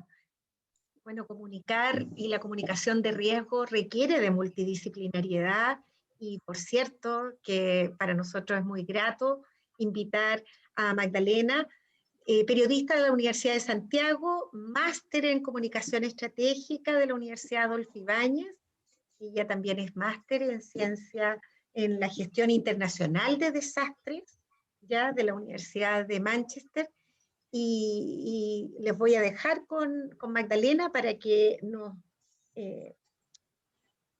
Bueno, comunicar y la comunicación de riesgo requiere de multidisciplinariedad, y por cierto que para nosotros es muy grato invitar a Magdalena, periodista de la Universidad de Santiago, máster en comunicación estratégica de la Universidad Adolfo Ibáñez. Ella también es máster en ciencia en la gestión internacional de desastres, ya de la Universidad de Manchester. Y les voy a dejar con Magdalena para que nos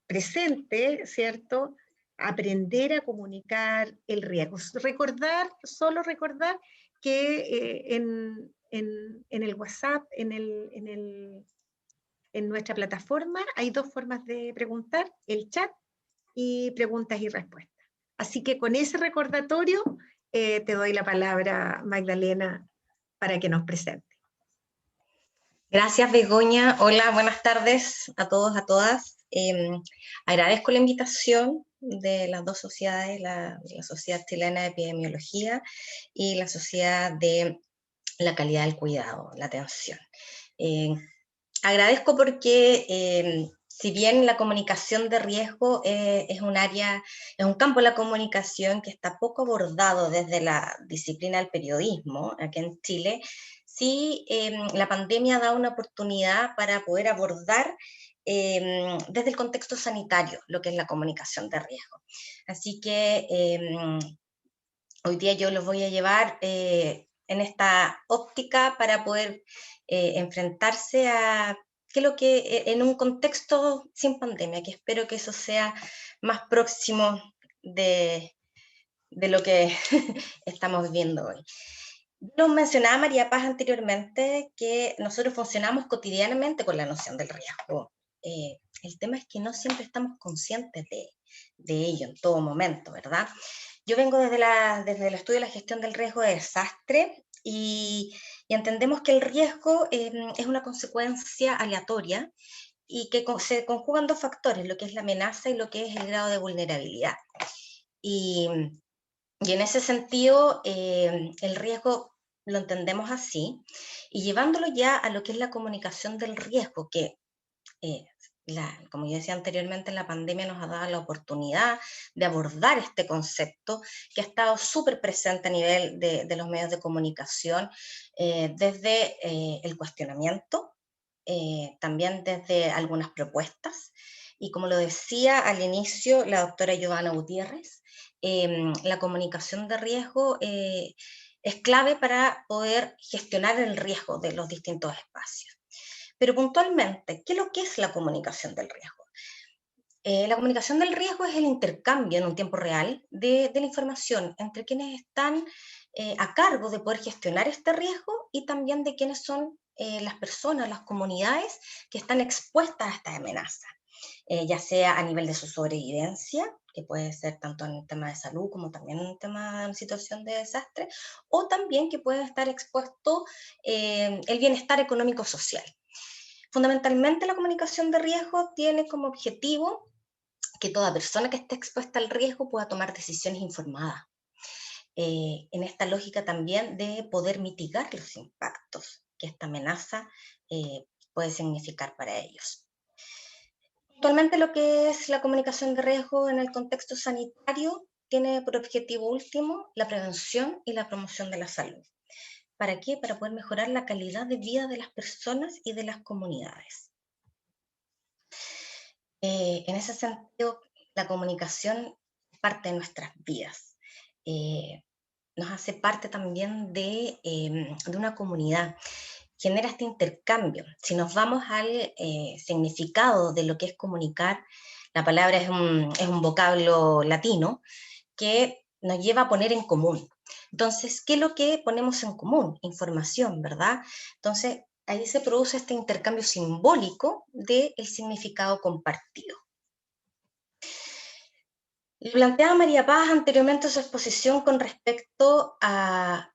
presente, ¿cierto?, aprender a comunicar el riesgo. Solo recordar que en el WhatsApp, en nuestra plataforma, hay dos formas de preguntar: el chat y preguntas y respuestas. Así que con ese recordatorio te doy la palabra, Magdalena, para que nos presente. Gracias, Begoña. Hola, buenas tardes a todos, a todas. Agradezco la invitación de las dos sociedades, la Sociedad Chilena de Epidemiología y la Sociedad de la Calidad del Cuidado, la Atención. Agradezco porque si bien la comunicación de riesgo es un campo de la comunicación que está poco abordado desde la disciplina del periodismo aquí en Chile, sí la pandemia da una oportunidad para poder abordar desde el contexto sanitario lo que es la comunicación de riesgo. Así que hoy día yo los voy a llevar en esta óptica para poder enfrentarse a qué es lo que en un contexto sin pandemia, que espero que eso sea más próximo de lo que estamos viviendo hoy. Nos mencionaba María Paz anteriormente que nosotros funcionamos cotidianamente con la noción del riesgo. El tema es que no siempre estamos conscientes de ello en todo momento, ¿verdad? Yo vengo desde el estudio de la gestión del riesgo de desastre y entendemos que el riesgo es una consecuencia aleatoria y que se conjugan dos factores, lo que es la amenaza y lo que es el grado de vulnerabilidad. Y en ese sentido, el riesgo lo entendemos así, y llevándolo ya a lo que es la comunicación del riesgo, que como yo decía anteriormente, la pandemia nos ha dado la oportunidad de abordar este concepto que ha estado súper presente a nivel de los medios de comunicación, desde el cuestionamiento, también desde algunas propuestas, y como lo decía al inicio la doctora Giovanna Gutiérrez, la comunicación de riesgo es clave para poder gestionar el riesgo de los distintos espacios. Pero puntualmente, ¿qué es lo que es la comunicación del riesgo? La comunicación del riesgo es el intercambio en un tiempo real de la información entre quienes están a cargo de poder gestionar este riesgo y también de quiénes son las personas, las comunidades que están expuestas a esta amenaza, ya sea a nivel de su sobrevivencia, que puede ser tanto en el tema de salud como también en el tema de situación de desastre, o también que puede estar expuesto el bienestar económico-social. Fundamentalmente la comunicación de riesgo tiene como objetivo que toda persona que esté expuesta al riesgo pueda tomar decisiones informadas. En esta lógica también de poder mitigar los impactos que esta amenaza puede significar para ellos. Actualmente lo que es la comunicación de riesgo en el contexto sanitario tiene por objetivo último la prevención y la promoción de la salud. ¿Para qué? Para poder mejorar la calidad de vida de las personas y de las comunidades. En ese sentido, la comunicación es parte de nuestras vidas. Nos hace parte también de una comunidad. Genera este intercambio. Si nos vamos al significado de lo que es comunicar, la palabra es un vocablo latino que nos lleva a poner en común. Entonces, ¿qué es lo que ponemos en común? Información, ¿verdad? Entonces, ahí se produce este intercambio simbólico del significado compartido. Lo planteaba María Paz anteriormente en su exposición con respecto a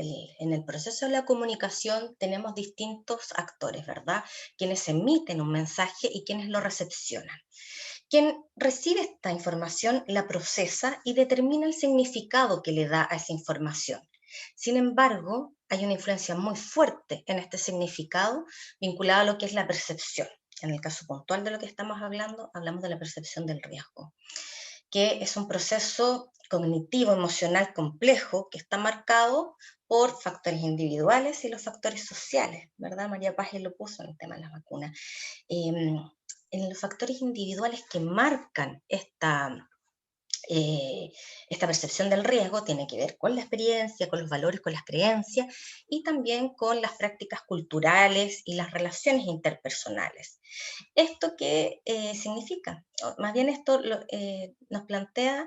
en el proceso de la comunicación tenemos distintos actores, ¿verdad? Quienes emiten un mensaje y quienes lo recepcionan. Quien recibe esta información la procesa y determina el significado que le da a esa información. Sin embargo, hay una influencia muy fuerte en este significado vinculado a lo que es la percepción. En el caso puntual de lo que estamos hablando, hablamos de la percepción del riesgo, que es un proceso cognitivo, emocional complejo que está marcado por factores individuales y los factores sociales, ¿verdad? María Paz lo puso en el tema de las vacunas. En los factores individuales que marcan esta percepción del riesgo tiene que ver con la experiencia, con los valores, con las creencias y también con las prácticas culturales y las relaciones interpersonales. ¿Esto qué significa? Más bien esto nos plantea,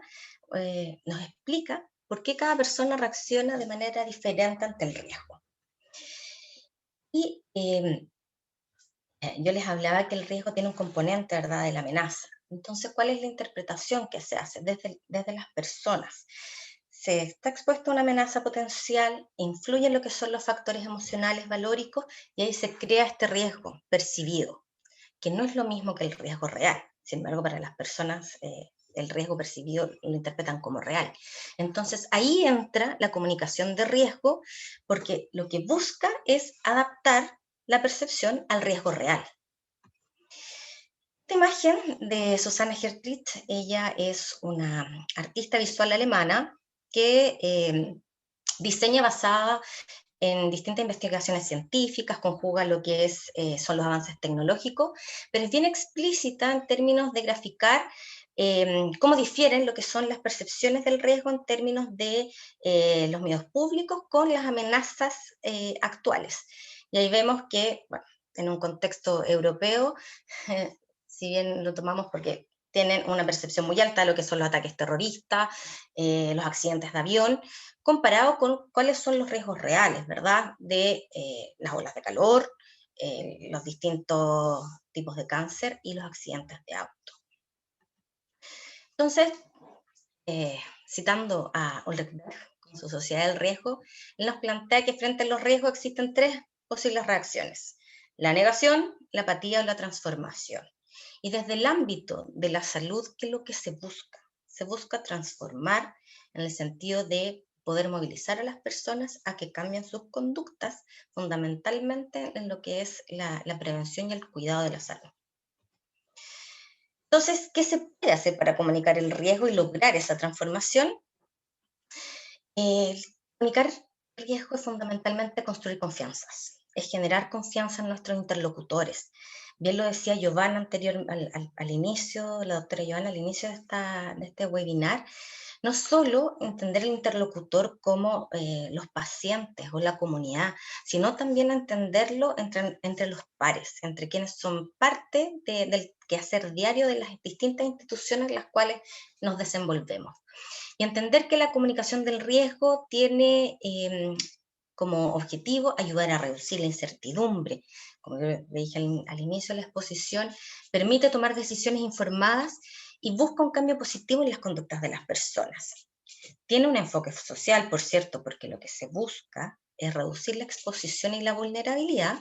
nos explica por qué cada persona reacciona de manera diferente ante el riesgo. Y yo les hablaba que el riesgo tiene un componente, ¿verdad?, de la amenaza. Entonces, ¿cuál es la interpretación que se hace desde las personas? Se está expuesto a una amenaza potencial, influye en lo que son los factores emocionales, valóricos, y ahí se crea este riesgo percibido, que no es lo mismo que el riesgo real. Sin embargo, para las personas el riesgo percibido lo interpretan como real. Entonces, ahí entra la comunicación de riesgo, porque lo que busca es adaptar la percepción al riesgo real. Esta imagen de Susanne Hertwig, ella es una artista visual alemana que diseña basada en distintas investigaciones científicas, conjuga lo que son los avances tecnológicos, pero es bien explícita en términos de graficar cómo difieren lo que son las percepciones del riesgo en términos de los medios públicos con las amenazas actuales. Y ahí vemos que, bueno, en un contexto europeo, si bien lo tomamos porque tienen una percepción muy alta de lo que son los ataques terroristas, los accidentes de avión, comparado con cuáles son los riesgos reales, ¿verdad?, de las olas de calor, los distintos tipos de cáncer y los accidentes de auto. Entonces, citando a Ulrich Beck con su Sociedad del Riesgo, él nos plantea que frente a los riesgos existen tres posibles reacciones: la negación, la apatía o la transformación. Y desde el ámbito de la salud, ¿qué es lo que se busca? Se busca transformar en el sentido de poder movilizar a las personas a que cambien sus conductas, fundamentalmente en lo que es la prevención y el cuidado de la salud. Entonces, ¿qué se puede hacer para comunicar el riesgo y lograr esa transformación? Comunicar el riesgo es fundamentalmente construir confianzas, es generar confianza en nuestros interlocutores. Bien lo decía Giovanna al inicio, la doctora Giovanna al inicio de este webinar, no solo entender el interlocutor como los pacientes o la comunidad, sino también entenderlo entre los pares, entre quienes son parte del quehacer diario de las distintas instituciones en las cuales nos desenvolvemos. Y entender que la comunicación del riesgo tiene como objetivo ayudar a reducir la incertidumbre. Como le dije al inicio de la exposición, permite tomar decisiones informadas y busca un cambio positivo en las conductas de las personas. Tiene un enfoque social, por cierto, porque lo que se busca es reducir la exposición y la vulnerabilidad.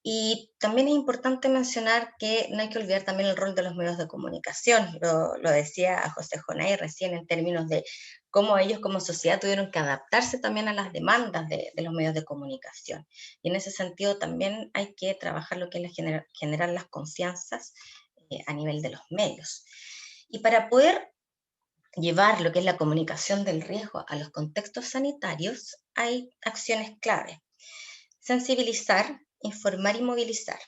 Y también es importante mencionar que no hay que olvidar también el rol de los medios de comunicación. Lo decía José Jonay recién en términos de cómo ellos como sociedad tuvieron que adaptarse también a las demandas de los medios de comunicación. Y en ese sentido también hay que trabajar lo que es generar las confianzas a nivel de los medios. Y para poder llevar lo que es la comunicación del riesgo a los contextos sanitarios, hay acciones clave. Sensibilizar, informar y movilizar.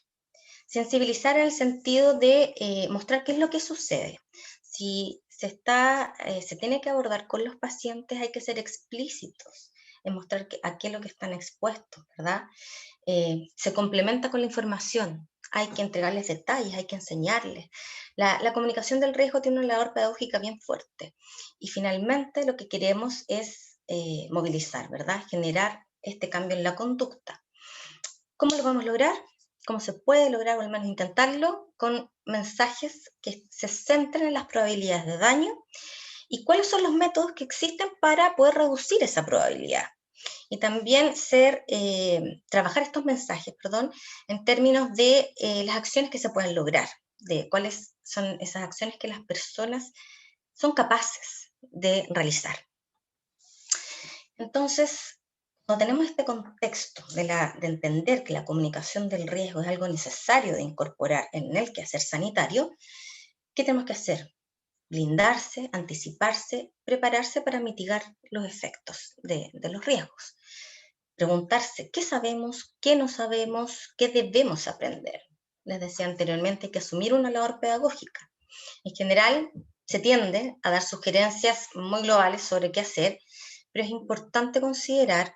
Sensibilizar en el sentido de mostrar qué es lo que sucede. Si se tiene que abordar con los pacientes, hay que ser explícitos en mostrar a qué es lo que están expuestos, ¿verdad? Se complementa con la información, hay que entregarles detalles, hay que enseñarles. La comunicación del riesgo tiene una labor pedagógica bien fuerte. Y finalmente lo que queremos es movilizar, ¿verdad? Generar este cambio en la conducta. ¿Cómo lo vamos a lograr? ¿Cómo se puede lograr, o al menos intentarlo? Con mensajes que se centren en las probabilidades de daño y cuáles son los métodos que existen para poder reducir esa probabilidad. Y también trabajar estos mensajes, en términos de las acciones que se pueden lograr, de cuáles son esas acciones que las personas son capaces de realizar. Entonces, cuando tenemos este contexto de entender que la comunicación del riesgo es algo necesario de incorporar en el quehacer sanitario, ¿qué tenemos que hacer? Blindarse, anticiparse, prepararse para mitigar los efectos de los riesgos. Preguntarse qué sabemos, qué no sabemos, qué debemos aprender. Les decía anteriormente, hay que asumir una labor pedagógica. En general, se tiende a dar sugerencias muy globales sobre qué hacer, pero es importante considerar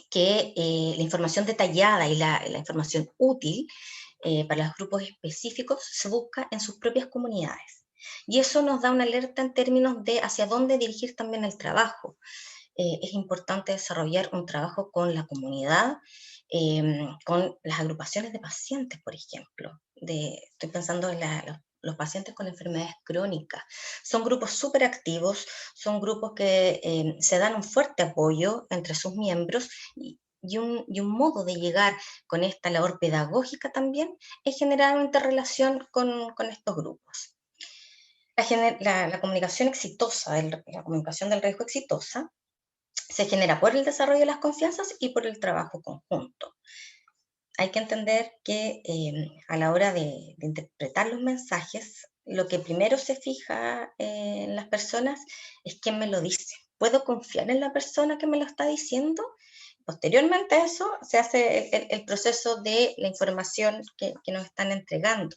que la información detallada y la información útil para los grupos específicos se busca en sus propias comunidades. Y eso nos da una alerta en términos de hacia dónde dirigir también el trabajo. Es importante desarrollar un trabajo con la comunidad, con las agrupaciones de pacientes, por ejemplo. Estoy pensando en los pacientes con enfermedades crónicas. Son grupos súper activos, son grupos que se dan un fuerte apoyo entre sus miembros y un modo de llegar con esta labor pedagógica también es generar una interrelación con estos grupos. La comunicación exitosa, la comunicación del riesgo exitosa, se genera por el desarrollo de las confianzas y por el trabajo conjunto. Hay que entender que a la hora de interpretar los mensajes, lo que primero se fija en las personas es quién me lo dice. ¿Puedo confiar en la persona que me lo está diciendo? Posteriormente a eso se hace el proceso de la información que nos están entregando.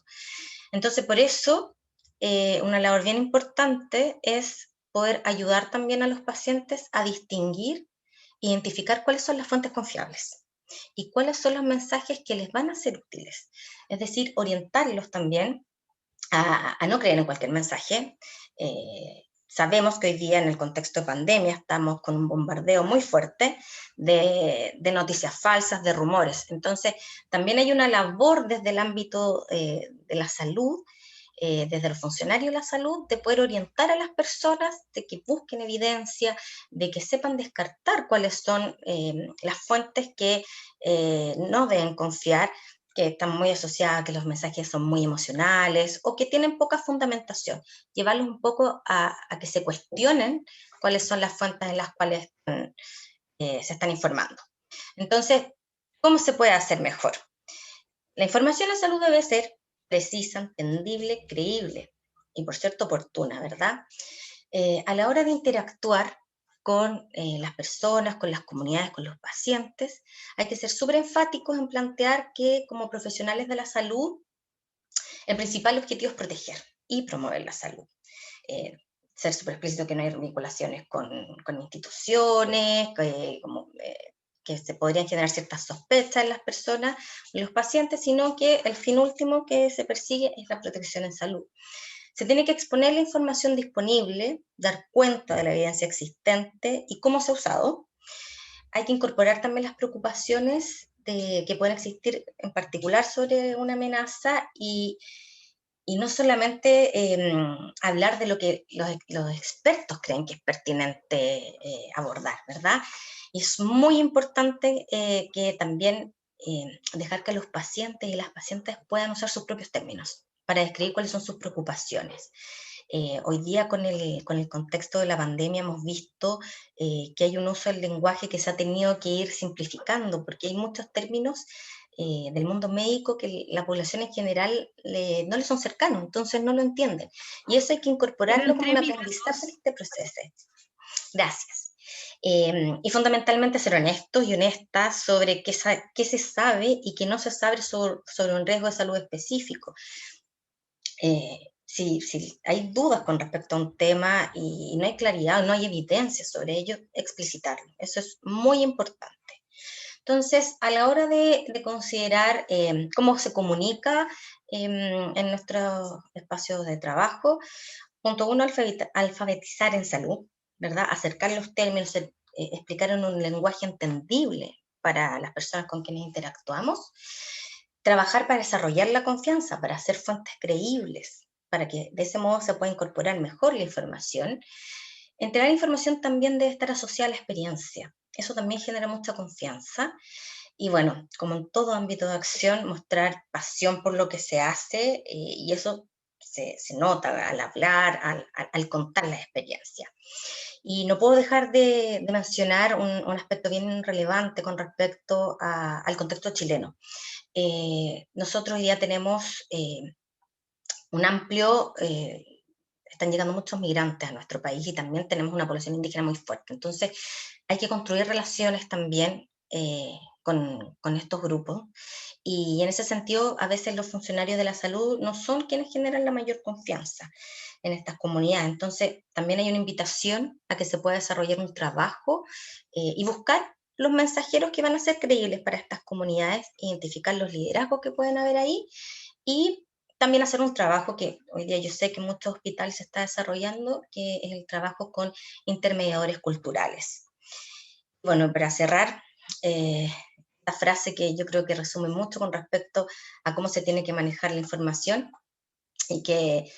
Entonces, por eso, una labor bien importante es poder ayudar también a los pacientes a distinguir, identificar cuáles son las fuentes confiables y cuáles son los mensajes que les van a ser útiles. Es decir, orientarlos también a no creer en cualquier mensaje. Sabemos que hoy día en el contexto de pandemia estamos con un bombardeo muy fuerte de noticias falsas, de rumores. Entonces, también hay una labor desde el ámbito de la salud, desde los funcionarios de la salud, de poder orientar a las personas, de que busquen evidencia, de que sepan descartar cuáles son las fuentes que no deben confiar, que están muy asociadas a que los mensajes son muy emocionales o que tienen poca fundamentación. Llevarlos un poco a que se cuestionen cuáles son las fuentes en las cuales se están informando. Entonces, ¿cómo se puede hacer mejor? La información en salud debe ser precisa, entendible, creíble y, por cierto, oportuna, ¿verdad? A la hora de interactuar con las personas, con las comunidades, con los pacientes, hay que ser súper enfáticos en plantear que como profesionales de la salud, el principal objetivo es proteger y promover la salud. Ser súper explícito que no hay vinculaciones con instituciones, que se podrían generar ciertas sospechas en las personas, en los pacientes, sino que el fin último que se persigue es la protección en salud. Se tiene que exponer la información disponible, dar cuenta de la evidencia existente y cómo se ha usado. Hay que incorporar también las preocupaciones que pueden existir en particular sobre una amenaza y no solamente hablar de lo que los expertos creen que es pertinente abordar, ¿verdad? Y es muy importante que también dejar que los pacientes y las pacientes puedan usar sus propios términos para describir cuáles son sus preocupaciones. Hoy día con el contexto de la pandemia hemos visto que hay un uso del lenguaje que se ha tenido que ir simplificando, porque hay muchos términos del mundo médico que la población en general no le son cercanos, entonces no lo entienden. Y eso hay que incorporarlo como un aprendizaje de este proceso. Gracias. Y fundamentalmente ser honestos y honestas sobre qué se sabe y qué no se sabe sobre un riesgo de salud específico. Si hay dudas con respecto a un tema y no hay claridad, no hay evidencia sobre ello, explicitarlo. Eso es muy importante. Entonces, a la hora de considerar cómo se comunica en nuestros espacios de trabajo, punto uno, alfabetizar en salud, ¿verdad? Acercar los términos, explicar en un lenguaje entendible para las personas con quienes interactuamos. Trabajar para desarrollar la confianza, para hacer fuentes creíbles, para que de ese modo se pueda incorporar mejor la información. Entregar información también debe estar asociada a la experiencia. Eso también genera mucha confianza. Y bueno, como en todo ámbito de acción, mostrar pasión por lo que se hace y eso se nota al hablar, al contar la experiencia. Y no puedo dejar de mencionar un aspecto bien relevante con respecto al contexto chileno. Nosotros ya tenemos un amplio... están llegando muchos migrantes a nuestro país y también tenemos una población indígena muy fuerte. Entonces, hay que construir relaciones también con estos grupos. Y en ese sentido, a veces los funcionarios de la salud no son quienes generan la mayor confianza en estas comunidades. Entonces, también hay una invitación a que se pueda desarrollar un trabajo y buscar los mensajeros que van a ser creíbles para estas comunidades, identificar los liderazgos que pueden haber ahí y también hacer un trabajo que hoy día yo sé que en muchos hospitales se está desarrollando, que es el trabajo con intermediadores culturales. Bueno, para cerrar, la frase que yo creo que resume mucho con respecto a cómo se tiene que manejar la información y que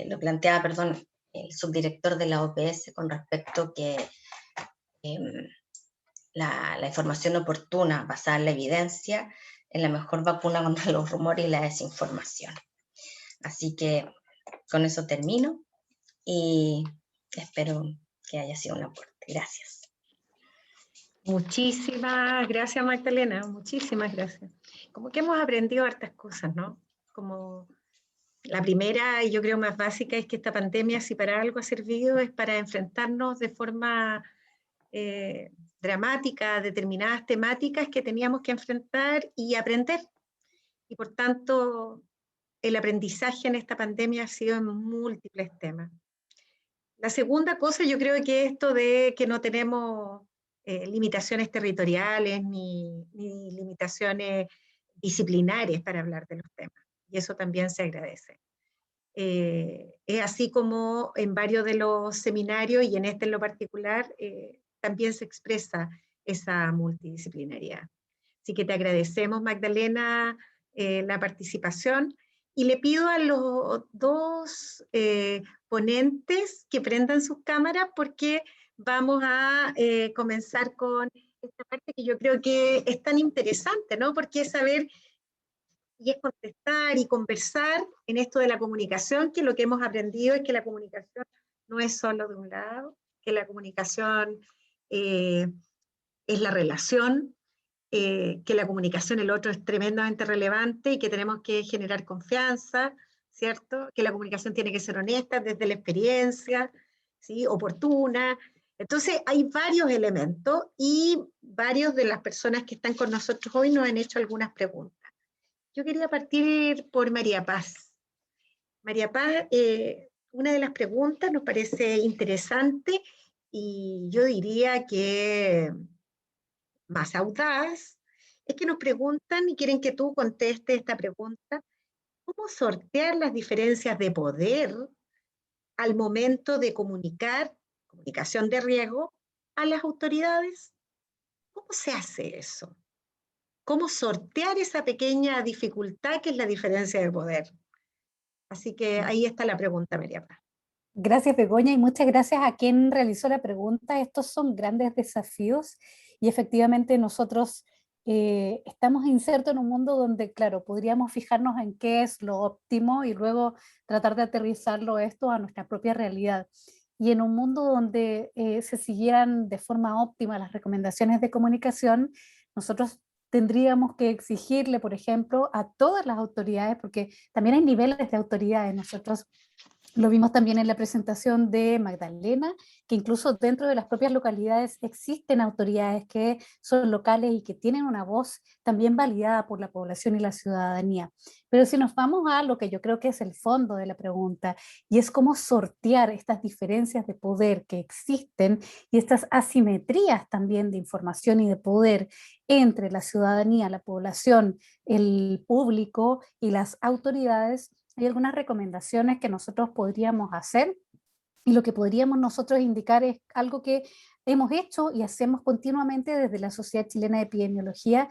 lo planteaba, perdón, el subdirector de la OPS con respecto que la información oportuna basada en la evidencia es la mejor vacuna contra los rumores y la desinformación. Así que con eso termino y espero que haya sido un aporte. Gracias. Muchísimas gracias, Magdalena, muchísimas gracias. Como que hemos aprendido hartas cosas, ¿no? Como la primera, y yo creo más básica, es que esta pandemia, si para algo ha servido, es para enfrentarnos de forma dramática a determinadas temáticas que teníamos que enfrentar y aprender. Y por tanto, el aprendizaje en esta pandemia ha sido en múltiples temas. La segunda cosa, yo creo que esto de que no tenemos limitaciones territoriales ni limitaciones disciplinarias para hablar de los temas. Y eso también se agradece. Es así como en varios de los seminarios, y en este en lo particular, también se expresa esa multidisciplinariedad. Así que te agradecemos, Magdalena, la participación, y le pido a los dos ponentes que prendan sus cámaras porque vamos a comenzar con esta parte que yo creo que es tan interesante, ¿no? Porque es saber y es contestar y conversar en esto de la comunicación, que lo que hemos aprendido es que la comunicación no es solo de un lado, que la comunicación es la relación, que la comunicación, el otro es tremendamente relevante y que tenemos que generar confianza, ¿cierto? Que la comunicación tiene que ser honesta desde la experiencia, ¿sí? Oportuna. Entonces hay varios elementos y varios de las personas que están con nosotros hoy nos han hecho algunas preguntas. Yo quería partir por María Paz. María Paz, una de las preguntas nos parece interesante y yo diría que más audaz, es que nos preguntan y quieren que tú contestes esta pregunta: ¿cómo sortear las diferencias de poder al momento de comunicar, comunicación de riesgo, a las autoridades? ¿Cómo se hace eso? ¿Cómo sortear esa pequeña dificultad que es la diferencia de poder? Así que ahí está la pregunta, María Paz. Gracias, Begoña, y muchas gracias a quien realizó la pregunta. Estos son grandes desafíos y efectivamente nosotros estamos insertos en un mundo donde, claro, podríamos fijarnos en qué es lo óptimo y luego tratar de aterrizarlo esto a nuestra propia realidad. Y en un mundo donde se siguieran de forma óptima las recomendaciones de comunicación, nosotros tendríamos que exigirle, por ejemplo, a todas las autoridades, porque también hay niveles de autoridades. Nosotros lo vimos también en la presentación de Magdalena, que incluso dentro de las propias localidades existen autoridades que son locales y que tienen una voz también validada por la población y la ciudadanía. Pero si nos vamos a lo que yo creo que es el fondo de la pregunta, y es cómo sortear estas diferencias de poder que existen y estas asimetrías también de información y de poder entre la ciudadanía, la población, el público y las autoridades, hay algunas recomendaciones que nosotros podríamos hacer y lo que podríamos nosotros indicar es algo que hemos hecho y hacemos continuamente desde la Sociedad Chilena de Epidemiología,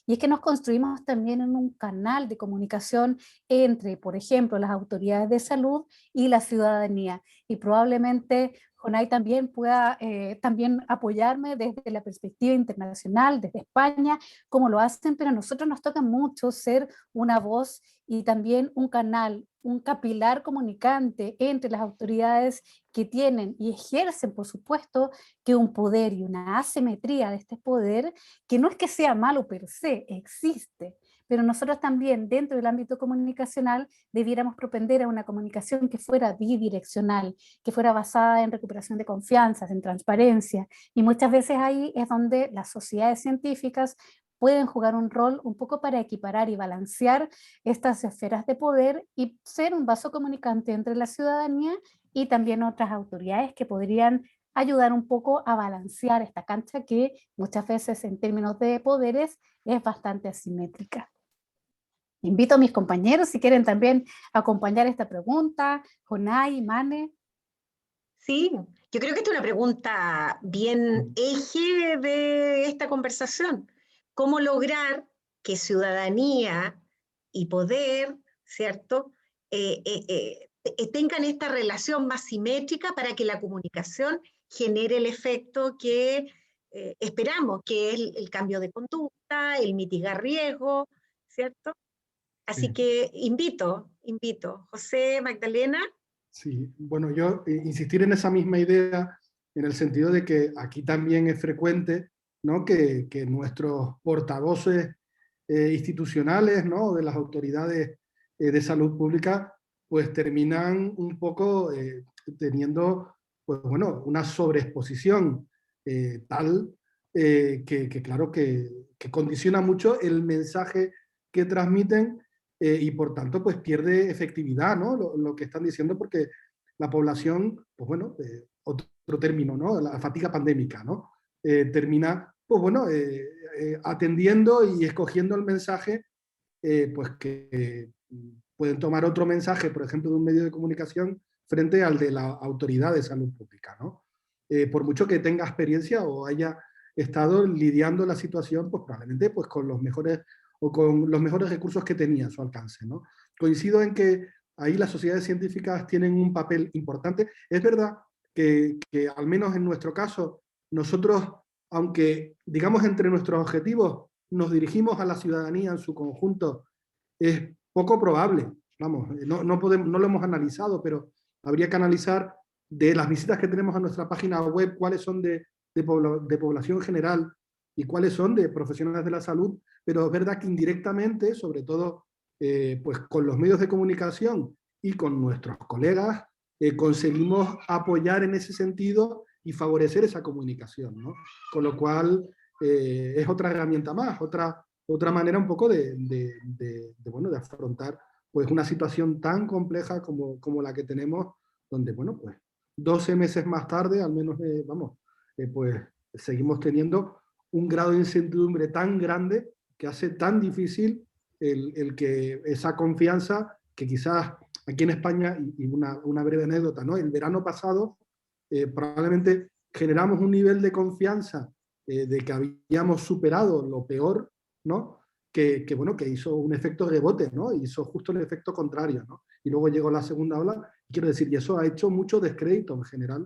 y es que nos construimos también en un canal de comunicación entre, por ejemplo, las autoridades de salud y la ciudadanía. Y probablemente Jonay también pueda también apoyarme desde la perspectiva internacional, desde España, como lo hacen, pero a nosotros nos toca mucho ser una voz y también un canal, un capilar comunicante entre las autoridades que tienen y ejercen, por supuesto, que un poder y una asimetría de este poder, que no es que sea malo per se, existe, pero nosotros también dentro del ámbito comunicacional debiéramos propender a una comunicación que fuera bidireccional, que fuera basada en recuperación de confianzas, en transparencia, y muchas veces ahí es donde las sociedades científicas pueden jugar un rol un poco para equiparar y balancear estas esferas de poder y ser un vaso comunicante entre la ciudadanía y también otras autoridades que podrían ayudar un poco a balancear esta cancha que muchas veces en términos de poderes es bastante asimétrica. Invito a mis compañeros si quieren también acompañar esta pregunta, Jonay, Mane. Sí, yo creo que esta es una pregunta bien eje de esta conversación. ¿Cómo lograr que ciudadanía y poder, ¿cierto?, tengan esta relación más simétrica para que la comunicación genere el efecto que esperamos, que es el cambio de conducta, el mitigar riesgo, ¿cierto? Así que invito, José, Magdalena. Sí, bueno, yo insistir en esa misma idea en el sentido de que aquí también es frecuente, ¿no?, que nuestros portavoces institucionales, ¿no?, de las autoridades de salud pública, pues terminan un poco teniendo, pues bueno, una sobreexposición tal que claro que condiciona mucho el mensaje que transmiten y por tanto pues pierde efectividad, ¿no?, lo que están diciendo, porque la población, pues bueno, otro término, ¿no?, la fatiga pandémica, ¿no?, termina, pues bueno, atendiendo y escogiendo el mensaje, pues que pueden tomar otro mensaje, por ejemplo, de un medio de comunicación frente al de la autoridad de salud pública, ¿no? Por mucho que tenga experiencia o haya estado lidiando la situación, pues probablemente pues con los mejores recursos que tenía a su alcance, ¿no? Coincido en que ahí las sociedades científicas tienen un papel importante. Es verdad que al menos en nuestro caso, nosotros, aunque digamos entre nuestros objetivos nos dirigimos a la ciudadanía en su conjunto, es poco probable, vamos, no lo hemos analizado, pero habría que analizar de las visitas que tenemos a nuestra página web, cuáles son de población general y cuáles son de profesionales de la salud, pero es verdad que indirectamente, sobre todo pues con los medios de comunicación y con nuestros colegas, conseguimos apoyar en ese sentido y favorecer esa comunicación, ¿no? Con lo cual es otra herramienta más, otra manera un poco bueno, de afrontar pues una situación tan compleja como la que tenemos, donde, bueno, pues 12 meses más tarde, al menos, pues seguimos teniendo un grado de incertidumbre tan grande que hace tan difícil el que esa confianza, que quizás aquí en España, y una breve anécdota, ¿no? El verano pasado probablemente generamos un nivel de confianza de que habíamos superado lo peor, ¿no? Bueno, que hizo un efecto rebote, ¿no? Hizo justo el efecto contrario, ¿no? Y luego llegó la segunda ola, quiero decir, y eso ha hecho mucho descrédito en general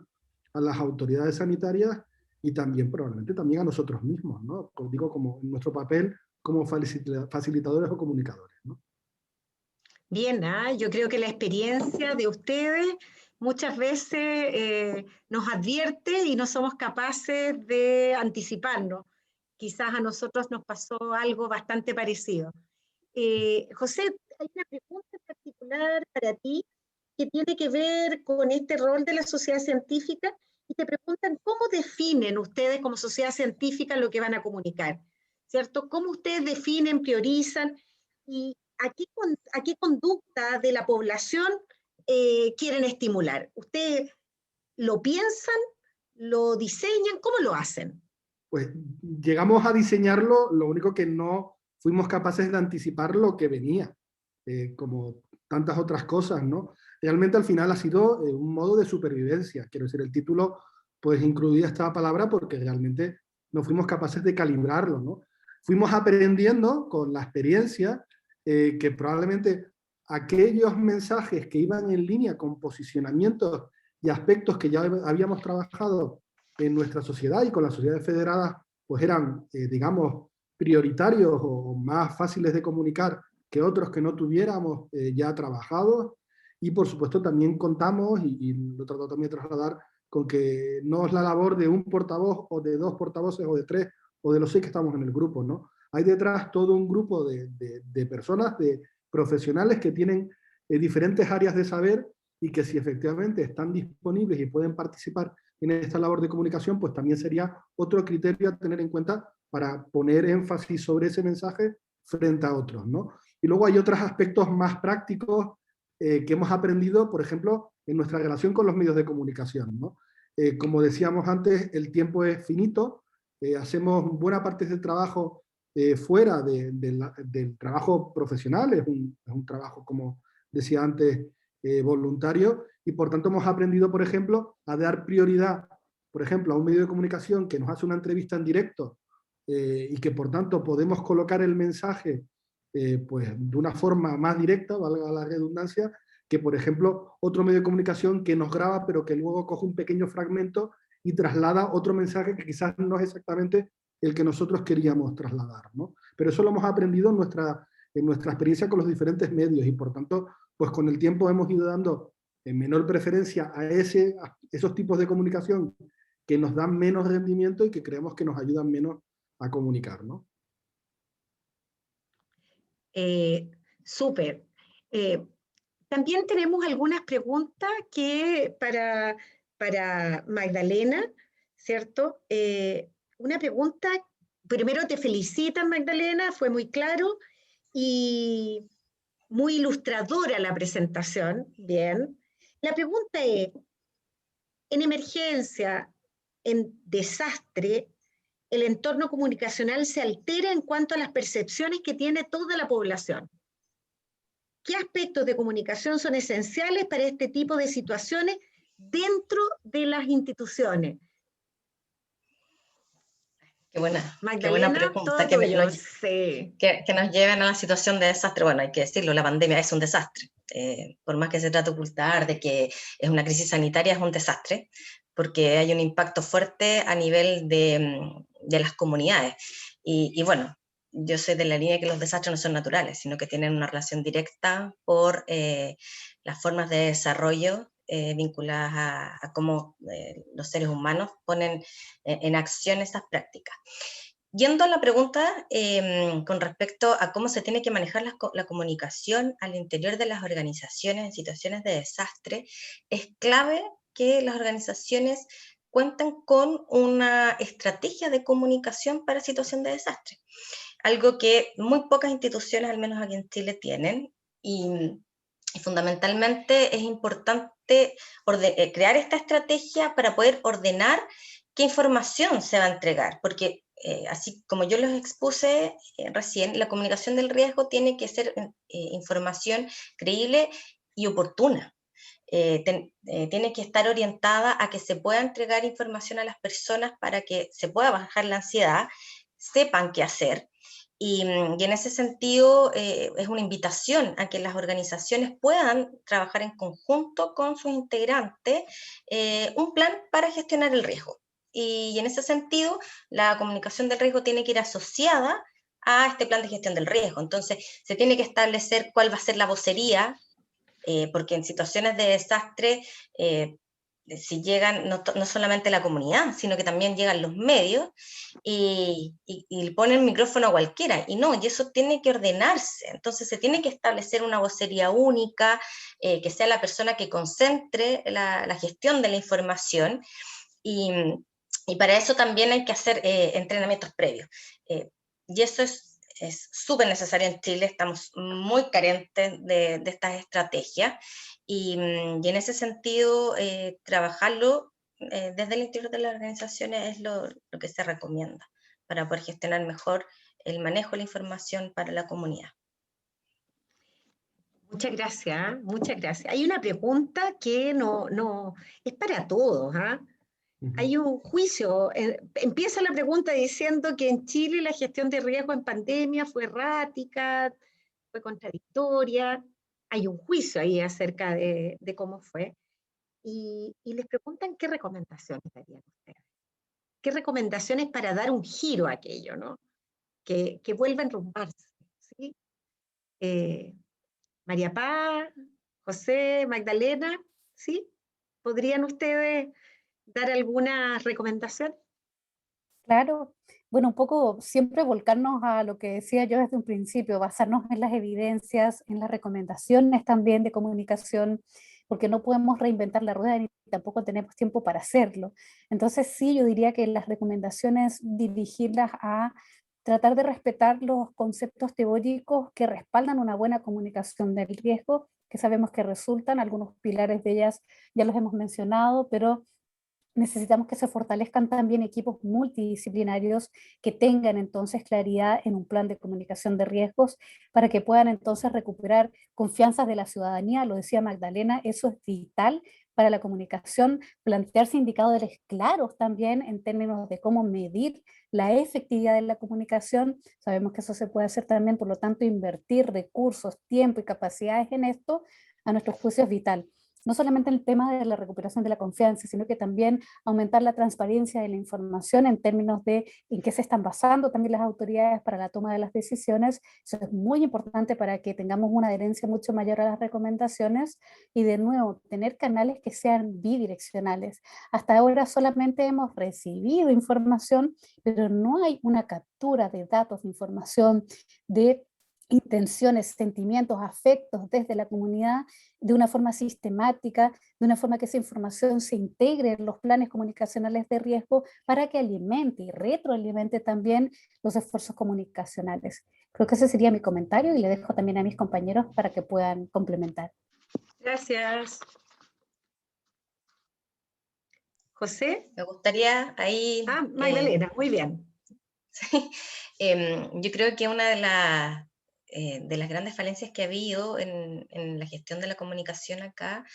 a las autoridades sanitarias y también probablemente también a nosotros mismos, ¿no? Como digo, como en nuestro papel como facilitadores o comunicadores, ¿no? Bien, yo creo que la experiencia de ustedes muchas veces nos advierte y no somos capaces de anticiparnos. Quizás a nosotros nos pasó algo bastante parecido. José, hay una pregunta en particular para ti que tiene que ver con este rol de la sociedad científica y te preguntan cómo definen ustedes como sociedad científica lo que van a comunicar, ¿cierto? ¿Cómo ustedes definen, priorizan y a qué conducta de la población quieren estimular? ¿Ustedes lo piensan, lo diseñan, cómo lo hacen? Pues llegamos a diseñarlo, lo único que no fuimos capaces de anticipar lo que venía, como tantas otras cosas, ¿no? Realmente al final ha sido un modo de supervivencia, quiero decir, el título pues incluía esta palabra porque realmente no fuimos capaces de calibrarlo, ¿no? Fuimos aprendiendo con la experiencia que probablemente aquellos mensajes que iban en línea con posicionamientos y aspectos que ya habíamos trabajado en nuestra sociedad y con las sociedades federadas, pues eran, digamos, prioritarios o más fáciles de comunicar que otros que no tuviéramos ya trabajados. Y por supuesto también contamos, y lo trato también de trasladar, con que no es la labor de un portavoz o de 2 portavoces o de 3 o de los 6 que estamos en el grupo, ¿no? Hay detrás todo un grupo de personas, de profesionales que tienen diferentes áreas de saber y que si efectivamente están disponibles y pueden participar en esta labor de comunicación, pues también sería otro criterio a tener en cuenta para poner énfasis sobre ese mensaje frente a otros, ¿no? Y luego hay otros aspectos más prácticos que hemos aprendido, por ejemplo, en nuestra relación con los medios de comunicación, ¿no? Como decíamos antes, el tiempo es finito, hacemos buena parte del trabajo fuera del trabajo profesional, es un trabajo, como decía antes, voluntario, y por tanto hemos aprendido, por ejemplo, a dar prioridad, por ejemplo, a un medio de comunicación que nos hace una entrevista en directo y que por tanto podemos colocar el mensaje pues de una forma más directa, valga la redundancia, que por ejemplo otro medio de comunicación que nos graba pero que luego coge un pequeño fragmento y traslada otro mensaje que quizás no es exactamente el que nosotros queríamos trasladar, ¿no? Pero eso lo hemos aprendido en nuestra experiencia con los diferentes medios y por tanto pues con el tiempo hemos ido dando menor preferencia a esos tipos de comunicación que nos dan menos rendimiento y que creemos que nos ayudan menos a comunicar, ¿no? Súper. También tenemos algunas preguntas que para Magdalena, ¿cierto? Una pregunta, primero te felicitan Magdalena, fue muy claro y muy ilustradora la presentación, bien. La pregunta es, en emergencia, en desastre, el entorno comunicacional se altera en cuanto a las percepciones que tiene toda la población. ¿Qué aspectos de comunicación son esenciales para este tipo de situaciones dentro de las instituciones? Qué buena pregunta, que nos lleven a la situación de desastre. Bueno, hay que decirlo, la pandemia es un desastre. Por más que se trate de ocultar de que es una crisis sanitaria, es un desastre, porque hay un impacto fuerte a nivel de las comunidades. Y bueno, yo soy de la línea que los desastres no son naturales, sino que tienen una relación directa por las formas de desarrollo vinculadas a cómo los seres humanos ponen en acción esas prácticas. Yendo a la pregunta con respecto a cómo se tiene que manejar la comunicación al interior de las organizaciones en situaciones de desastre, es clave que las organizaciones cuenten con una estrategia de comunicación para situación de desastre. Algo que muy pocas instituciones, al menos aquí en Chile, tienen, y fundamentalmente es importante crear esta estrategia para poder ordenar qué información se va a entregar, porque así como yo los expuse recién, la comunicación del riesgo tiene que ser información creíble y oportuna. Tiene que estar orientada a que se pueda entregar información a las personas para que se pueda bajar la ansiedad, sepan qué hacer. Y en ese sentido es una invitación a que las organizaciones puedan trabajar en conjunto con sus integrantes un plan para gestionar el riesgo. Y en ese sentido, la comunicación del riesgo tiene que ir asociada a este plan de gestión del riesgo. Entonces, se tiene que establecer cuál va a ser la vocería, porque en situaciones de desastre, si llegan no solamente la comunidad, sino que también llegan los medios y ponen el micrófono a cualquiera, y eso tiene que ordenarse. Entonces se tiene que establecer una vocería única, que sea la persona que concentre la gestión de la información, y para eso también hay que hacer entrenamientos previos. Y eso es súper necesario en Chile, estamos muy carentes de estas estrategias, y en ese sentido trabajarlo desde el interior de las organizaciones es lo que se recomienda para poder gestionar mejor el manejo de la información para la comunidad. Muchas gracias, muchas gracias. Hay una pregunta que no es para todos, ¿ah? Hay un juicio, empieza la pregunta diciendo que en Chile la gestión de riesgo en pandemia fue errática, fue contradictoria. Hay un juicio ahí acerca de cómo fue. Y les preguntan qué recomendaciones darían ustedes. ¿Qué recomendaciones para dar un giro a aquello, ¿no? Que vuelva a enrumbarse, ¿sí? María Paz, José, Magdalena, ¿sí? ¿Podrían ustedes dar alguna recomendación? Claro, bueno, un poco siempre volcarnos a lo que decía yo desde un principio, basarnos en las evidencias, en las recomendaciones también de comunicación, porque no podemos reinventar la rueda ni tampoco tenemos tiempo para hacerlo. Entonces sí, yo diría que las recomendaciones dirigirlas a tratar de respetar los conceptos teóricos que respaldan una buena comunicación del riesgo, que sabemos que resultan, algunos pilares de ellas ya los hemos mencionado, pero necesitamos que se fortalezcan también equipos multidisciplinarios que tengan entonces claridad en un plan de comunicación de riesgos para que puedan entonces recuperar confianza de la ciudadanía. Lo decía Magdalena, eso es vital para la comunicación, plantearse indicadores claros también en términos de cómo medir la efectividad de la comunicación. Sabemos que eso se puede hacer también, por lo tanto, invertir recursos, tiempo y capacidades en esto, a nuestro juicio es vital. No solamente en el tema de la recuperación de la confianza, sino que también aumentar la transparencia de la información en términos de en qué se están basando también las autoridades para la toma de las decisiones. Eso es muy importante para que tengamos una adherencia mucho mayor a las recomendaciones y, de nuevo, tener canales que sean bidireccionales. Hasta ahora solamente hemos recibido información, pero no hay una captura de datos, de información, de intenciones, sentimientos, afectos desde la comunidad de una forma sistemática, de una forma que esa información se integre en los planes comunicacionales de riesgo para que alimente y retroalimente también los esfuerzos comunicacionales. Creo que ese sería mi comentario y le dejo también a mis compañeros para que puedan complementar. Gracias. José. Me gustaría ahí... Magdalena, muy bien. Sí, yo creo que una de las grandes falencias que ha habido en la gestión de la comunicación acá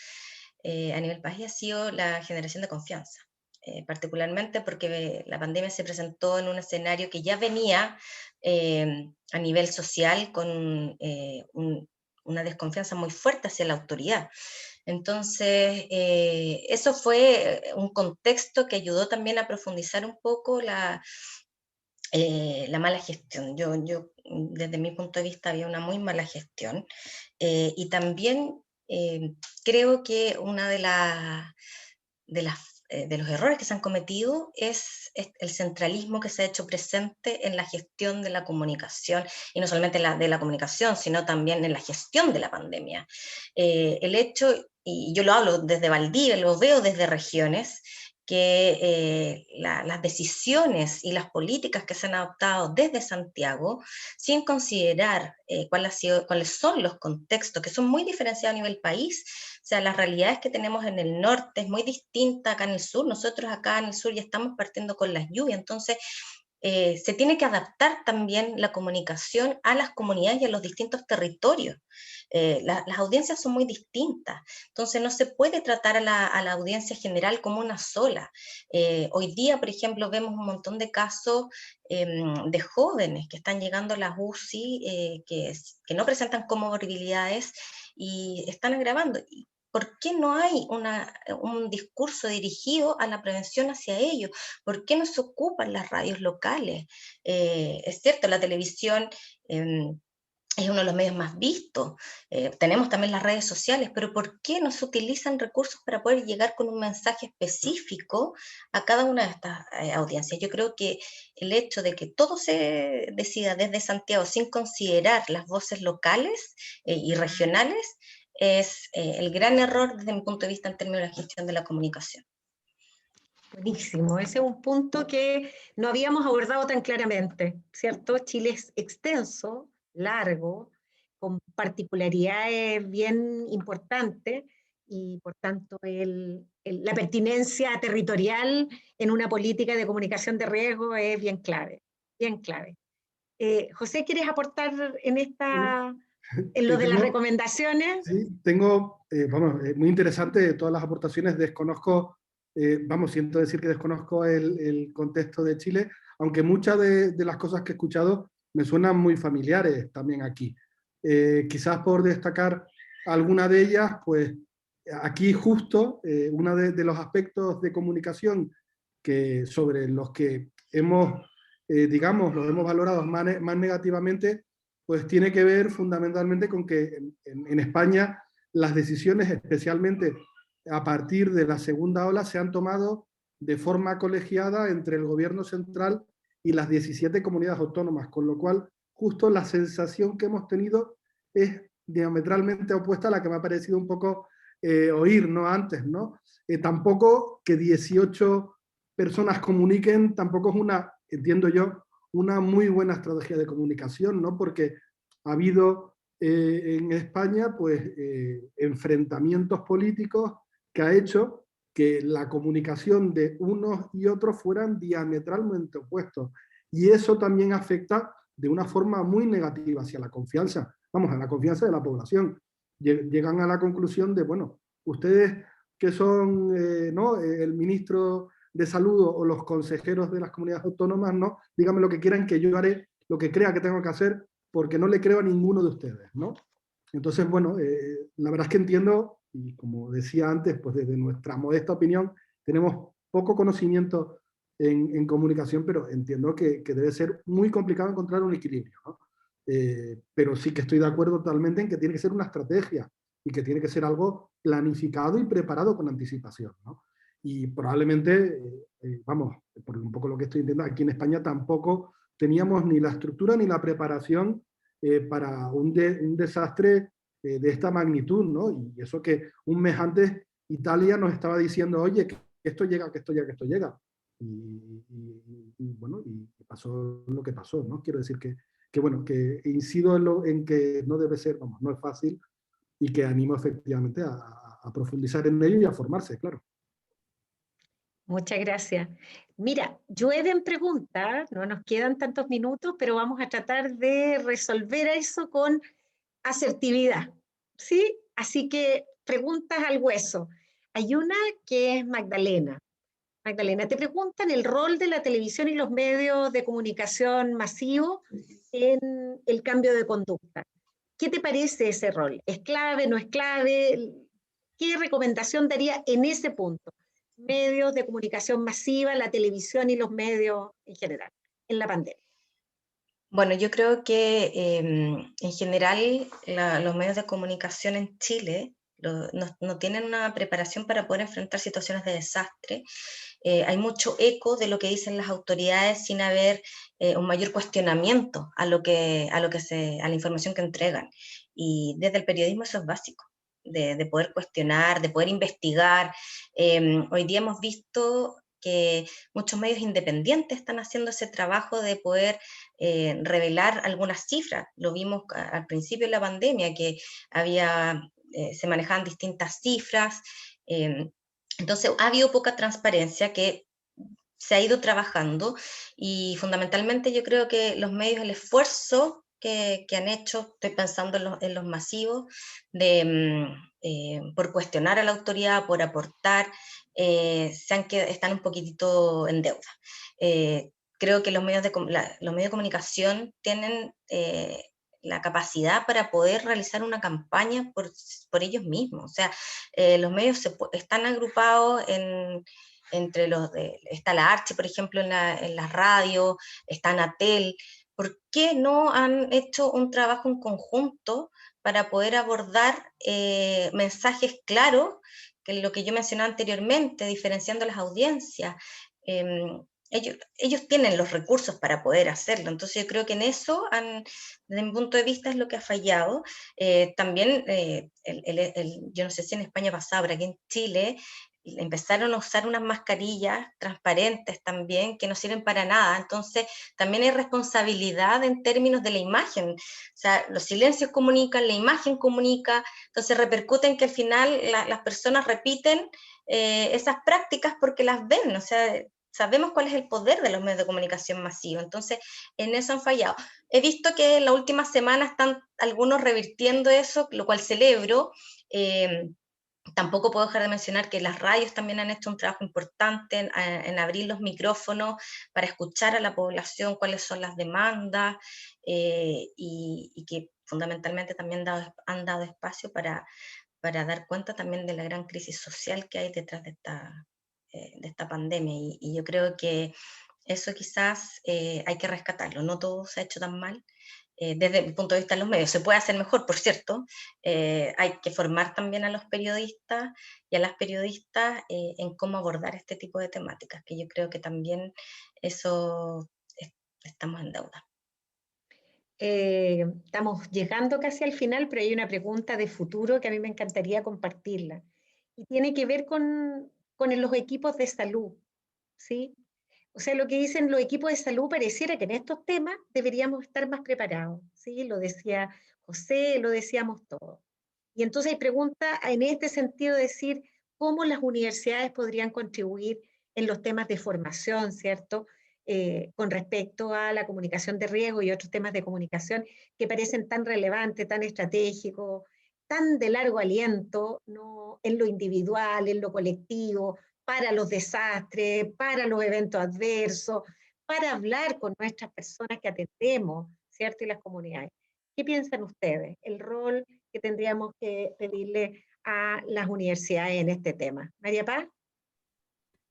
a nivel país ha sido la generación de confianza, particularmente porque la pandemia se presentó en un escenario que ya venía a nivel social con una desconfianza muy fuerte hacia la autoridad. Entonces, eso fue un contexto que ayudó también a profundizar un poco la mala gestión. Yo, desde mi punto de vista, había una muy mala gestión. Y también creo que una de los errores que se han cometido es el centralismo que se ha hecho presente en la gestión de la comunicación, y no solamente de la comunicación, sino también en la gestión de la pandemia. El hecho, y yo lo hablo desde Valdivia, lo veo desde regiones, que las decisiones y las políticas que se han adoptado desde Santiago, sin considerar cuáles son los contextos, que son muy diferenciados a nivel país. O sea, las realidades que tenemos en el norte es muy distinta acá en el sur. Nosotros acá en el sur ya estamos partiendo con las lluvias, entonces se tiene que adaptar también la comunicación a las comunidades y a los distintos territorios. Las audiencias son muy distintas, entonces no se puede tratar a la audiencia general como una sola. Hoy día, por ejemplo, vemos un montón de casos de jóvenes que están llegando a las UCI, que no presentan comorbilidades y están agravando. ¿Por qué no hay un discurso dirigido a la prevención hacia ellos? ¿Por qué no se ocupan las radios locales? Es cierto, la televisión es uno de los medios más vistos, tenemos también las redes sociales, pero ¿por qué no se utilizan recursos para poder llegar con un mensaje específico a cada una de estas audiencias? Yo creo que el hecho de que todo se decida desde Santiago sin considerar las voces locales y regionales es el gran error desde mi punto de vista en términos de la gestión de la comunicación. Buenísimo, ese es un punto que no habíamos abordado tan claramente, ¿cierto? Chile es extenso, largo, con particularidades bien importantes y por tanto la pertinencia territorial en una política de comunicación de riesgo es bien clave, bien clave. José, ¿quieres aportar en lo de las recomendaciones? Sí, muy interesante todas las aportaciones. Desconozco, siento decir que desconozco el contexto de Chile, aunque muchas de las cosas que he escuchado me suenan muy familiares también aquí. Quizás por destacar alguna de ellas, pues aquí justo uno de los aspectos de comunicación sobre los que hemos, los hemos valorado más negativamente, pues tiene que ver fundamentalmente con que en España las decisiones, especialmente a partir de la segunda ola, se han tomado de forma colegiada entre el gobierno central y las 17 comunidades autónomas, con lo cual justo la sensación que hemos tenido es diametralmente opuesta a la que me ha parecido un poco oír, ¿no? Antes, ¿no? Tampoco que 18 personas comuniquen, tampoco es entiendo yo, una muy buena estrategia de comunicación, ¿no? Porque ha habido en España pues, enfrentamientos políticos que ha hecho que la comunicación de unos y otros fueran diametralmente opuestos. Y eso también afecta de una forma muy negativa hacia la confianza, a la confianza de la población. Llegan a la conclusión de, bueno, ustedes que son el ministro de salud o los consejeros de las comunidades autónomas, no, díganme lo que quieran, que yo haré lo que crea que tengo que hacer, porque no le creo a ninguno de ustedes, ¿no? Entonces, bueno, la verdad es que entiendo, y como decía antes, pues desde nuestra modesta opinión, tenemos poco conocimiento en comunicación, pero entiendo que debe ser muy complicado encontrar un equilibrio, ¿no? Pero sí que estoy de acuerdo totalmente en que tiene que ser una estrategia y que tiene que ser algo planificado y preparado con anticipación, ¿no? Y probablemente, por un poco lo que estoy entendiendo, aquí en España tampoco teníamos ni la estructura ni la preparación para un desastre de esta magnitud, ¿no? Y eso que un mes antes Italia nos estaba diciendo, oye, que esto llega, que esto llega, que esto llega. Y pasó lo que pasó, ¿no? Quiero decir que incido en que no debe ser, no es fácil, y que animo efectivamente a profundizar en ello y a formarse, claro. Muchas gracias. Mira, llueven preguntas, no nos quedan tantos minutos, pero vamos a tratar de resolver eso con asertividad, ¿sí? Así que preguntas al hueso. Hay una que es Magdalena. Magdalena, te preguntan el rol de la televisión y los medios de comunicación masivo en el cambio de conducta. ¿Qué te parece ese rol? ¿Es clave, no es clave? ¿Qué recomendación daría en ese punto? Medios de comunicación masiva, la televisión y los medios en general, en la pandemia. Bueno, yo creo que en general los medios de comunicación en Chile, no tienen una preparación para poder enfrentar situaciones de desastre. Hay mucho eco de lo que dicen las autoridades sin haber un mayor cuestionamiento a la información que entregan. Y desde el periodismo eso es básico, de poder cuestionar, de poder investigar. Hoy día hemos visto que muchos medios independientes están haciendo ese trabajo de poder revelar algunas cifras. Lo vimos al principio de la pandemia, que se manejaban distintas cifras. Entonces ha habido poca transparencia que se ha ido trabajando, y fundamentalmente yo creo que los medios, el esfuerzo que han hecho, estoy pensando en los masivos, por cuestionar a la autoridad, por aportar, están un poquitito en deuda. Creo que los medios de comunicación tienen la capacidad para poder realizar una campaña por ellos mismos. O sea, los medios están agrupados está la Archi, por ejemplo, en la radio, está Anatel. ¿Por qué no han hecho un trabajo en conjunto para poder abordar mensajes claros, que es lo que yo mencionaba anteriormente, diferenciando las audiencias? Ellos tienen los recursos para poder hacerlo, entonces yo creo que en eso, desde mi punto de vista, es lo que ha fallado. También, yo no sé si en España pasaba, pero aquí en Chile empezaron a usar unas mascarillas transparentes también, que no sirven para nada. Entonces también hay responsabilidad en términos de la imagen. O sea, los silencios comunican, la imagen comunica, entonces repercuten que al final las personas repiten esas prácticas porque las ven. O sea, sabemos cuál es el poder de los medios de comunicación masivos, entonces en eso han fallado. He visto que en la última semana están algunos revirtiendo eso, lo cual celebro. Tampoco puedo dejar de mencionar que las radios también han hecho un trabajo importante en abrir los micrófonos para escuchar a la población cuáles son las demandas, y que fundamentalmente también han dado espacio para dar cuenta también de la gran crisis social que hay detrás de esta pandemia. Y yo creo que eso quizás hay que rescatarlo. No todo se ha hecho tan mal. Desde el punto de vista de los medios. Se puede hacer mejor, por cierto. Hay que formar también a los periodistas y a las periodistas en cómo abordar este tipo de temáticas, que yo creo que también eso estamos en deuda. Estamos llegando casi al final, pero hay una pregunta de futuro que a mí me encantaría compartirla. Y tiene que ver con los equipos de salud, ¿sí? O sea, lo que dicen los equipos de salud pareciera que en estos temas deberíamos estar más preparados, ¿sí? Lo decía José, lo decíamos todos. Y entonces hay pregunta en este sentido, decir cómo las universidades podrían contribuir en los temas de formación, ¿cierto? Con respecto a la comunicación de riesgo y otros temas de comunicación que parecen tan relevantes, tan estratégicos, tan de largo aliento, ¿no? En lo individual, en lo colectivo, para los desastres, para los eventos adversos, para hablar con nuestras personas que atendemos, ¿cierto? Y las comunidades. ¿Qué piensan ustedes? El rol que tendríamos que pedirle a las universidades en este tema. María Paz.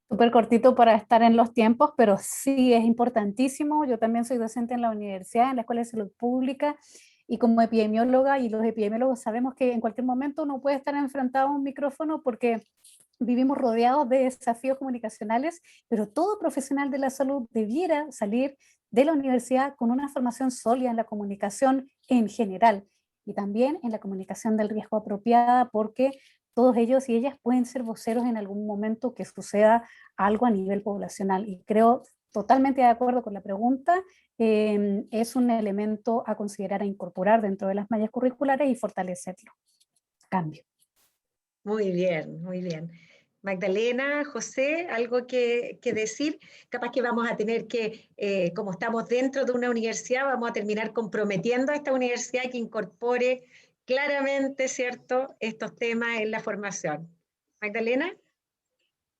Súper cortito para estar en los tiempos, pero sí es importantísimo. Yo también soy docente en la universidad, en la Escuela de Salud Pública, y como epidemióloga, y los epidemiólogos sabemos que en cualquier momento uno puede estar enfrentado a un micrófono porque vivimos rodeados de desafíos comunicacionales, pero todo profesional de la salud debiera salir de la universidad con una formación sólida en la comunicación en general y también en la comunicación del riesgo apropiada, porque todos ellos y ellas pueden ser voceros en algún momento que suceda algo a nivel poblacional. Y creo totalmente de acuerdo con la pregunta, es un elemento a considerar, a incorporar dentro de las mallas curriculares y fortalecerlo. Cambio. Muy bien, muy bien. Magdalena, José, ¿algo que decir? Capaz que vamos a tener que, como estamos dentro de una universidad, vamos a terminar comprometiendo a esta universidad que incorpore claramente, ¿cierto?, estos temas en la formación. Magdalena.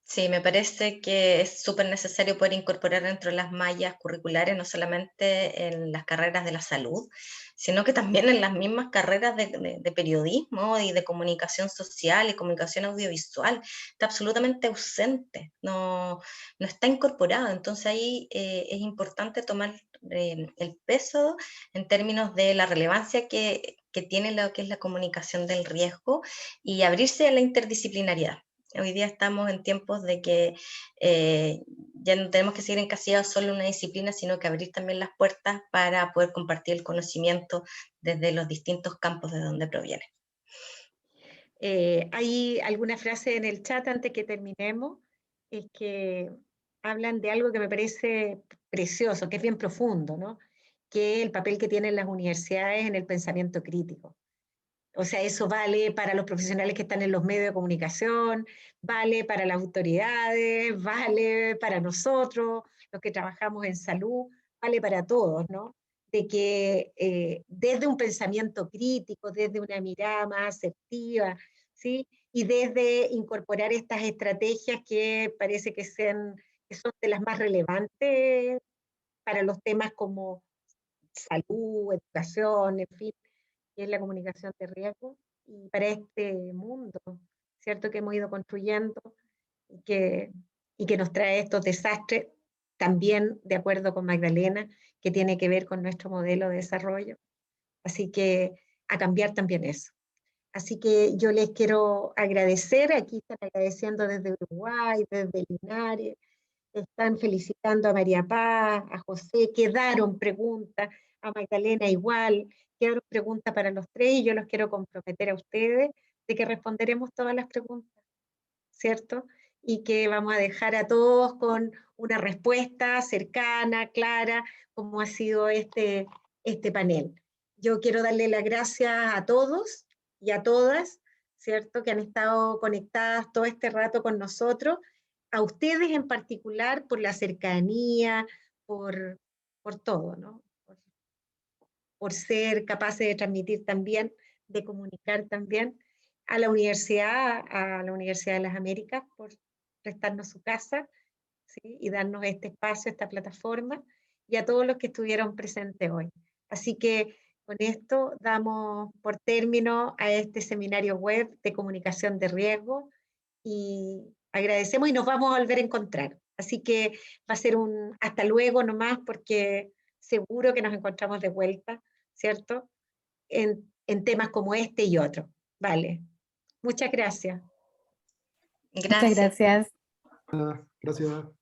Sí, me parece que es súper necesario poder incorporar dentro de las mallas curriculares, no solamente en las carreras de la salud, sino que también en las mismas carreras de periodismo y de comunicación social y comunicación audiovisual. Está absolutamente ausente, no está incorporado. Entonces ahí es importante tomar el peso en términos de la relevancia que que tiene lo que es la comunicación del riesgo y abrirse a la interdisciplinariedad. Hoy día estamos en tiempos de que ya no tenemos que seguir encasillados solo en una disciplina, sino que abrir también las puertas para poder compartir el conocimiento desde los distintos campos de donde proviene. Hay alguna frase en el chat antes que terminemos, es que hablan de algo que me parece precioso, que es bien profundo, ¿no? Que es el papel que tienen las universidades en el pensamiento crítico. O sea, eso vale para los profesionales que están en los medios de comunicación, vale para las autoridades, vale para nosotros, los que trabajamos en salud, vale para todos, ¿no? De que desde un pensamiento crítico, desde una mirada más asertiva, ¿sí? Y desde incorporar estas estrategias que parece que son de las más relevantes para los temas como salud, educación, en fin, que es la comunicación de riesgo, y para este mundo, ¿cierto? Que hemos ido construyendo y que nos trae estos desastres, también de acuerdo con Magdalena, que tiene que ver con nuestro modelo de desarrollo. Así que a cambiar también eso. Así que yo les quiero agradecer, aquí están agradeciendo desde Uruguay, desde Linares, están felicitando a María Paz, a José, quedaron preguntas, a Magdalena igual, quedaron preguntas para los tres y yo los quiero comprometer a ustedes de que responderemos todas las preguntas, ¿cierto? Y que vamos a dejar a todos con una respuesta cercana, clara, como ha sido este panel. Yo quiero darle las gracias a todos y a todas, ¿cierto? Que han estado conectadas todo este rato con nosotros, a ustedes en particular por la cercanía, por todo, ¿no? Por ser capaces de transmitir también, de comunicar también, a la Universidad de las Américas por prestarnos su casa, ¿sí? Y darnos este espacio, esta plataforma, y a todos los que estuvieron presentes hoy. Así que con esto damos por término a este seminario web de comunicación de riesgo y agradecemos y nos vamos a volver a encontrar. Así que va a ser un hasta luego nomás porque seguro que nos encontramos de vuelta, ¿cierto? En temas como este y otros. Vale. Muchas gracias. Muchas gracias. Gracias.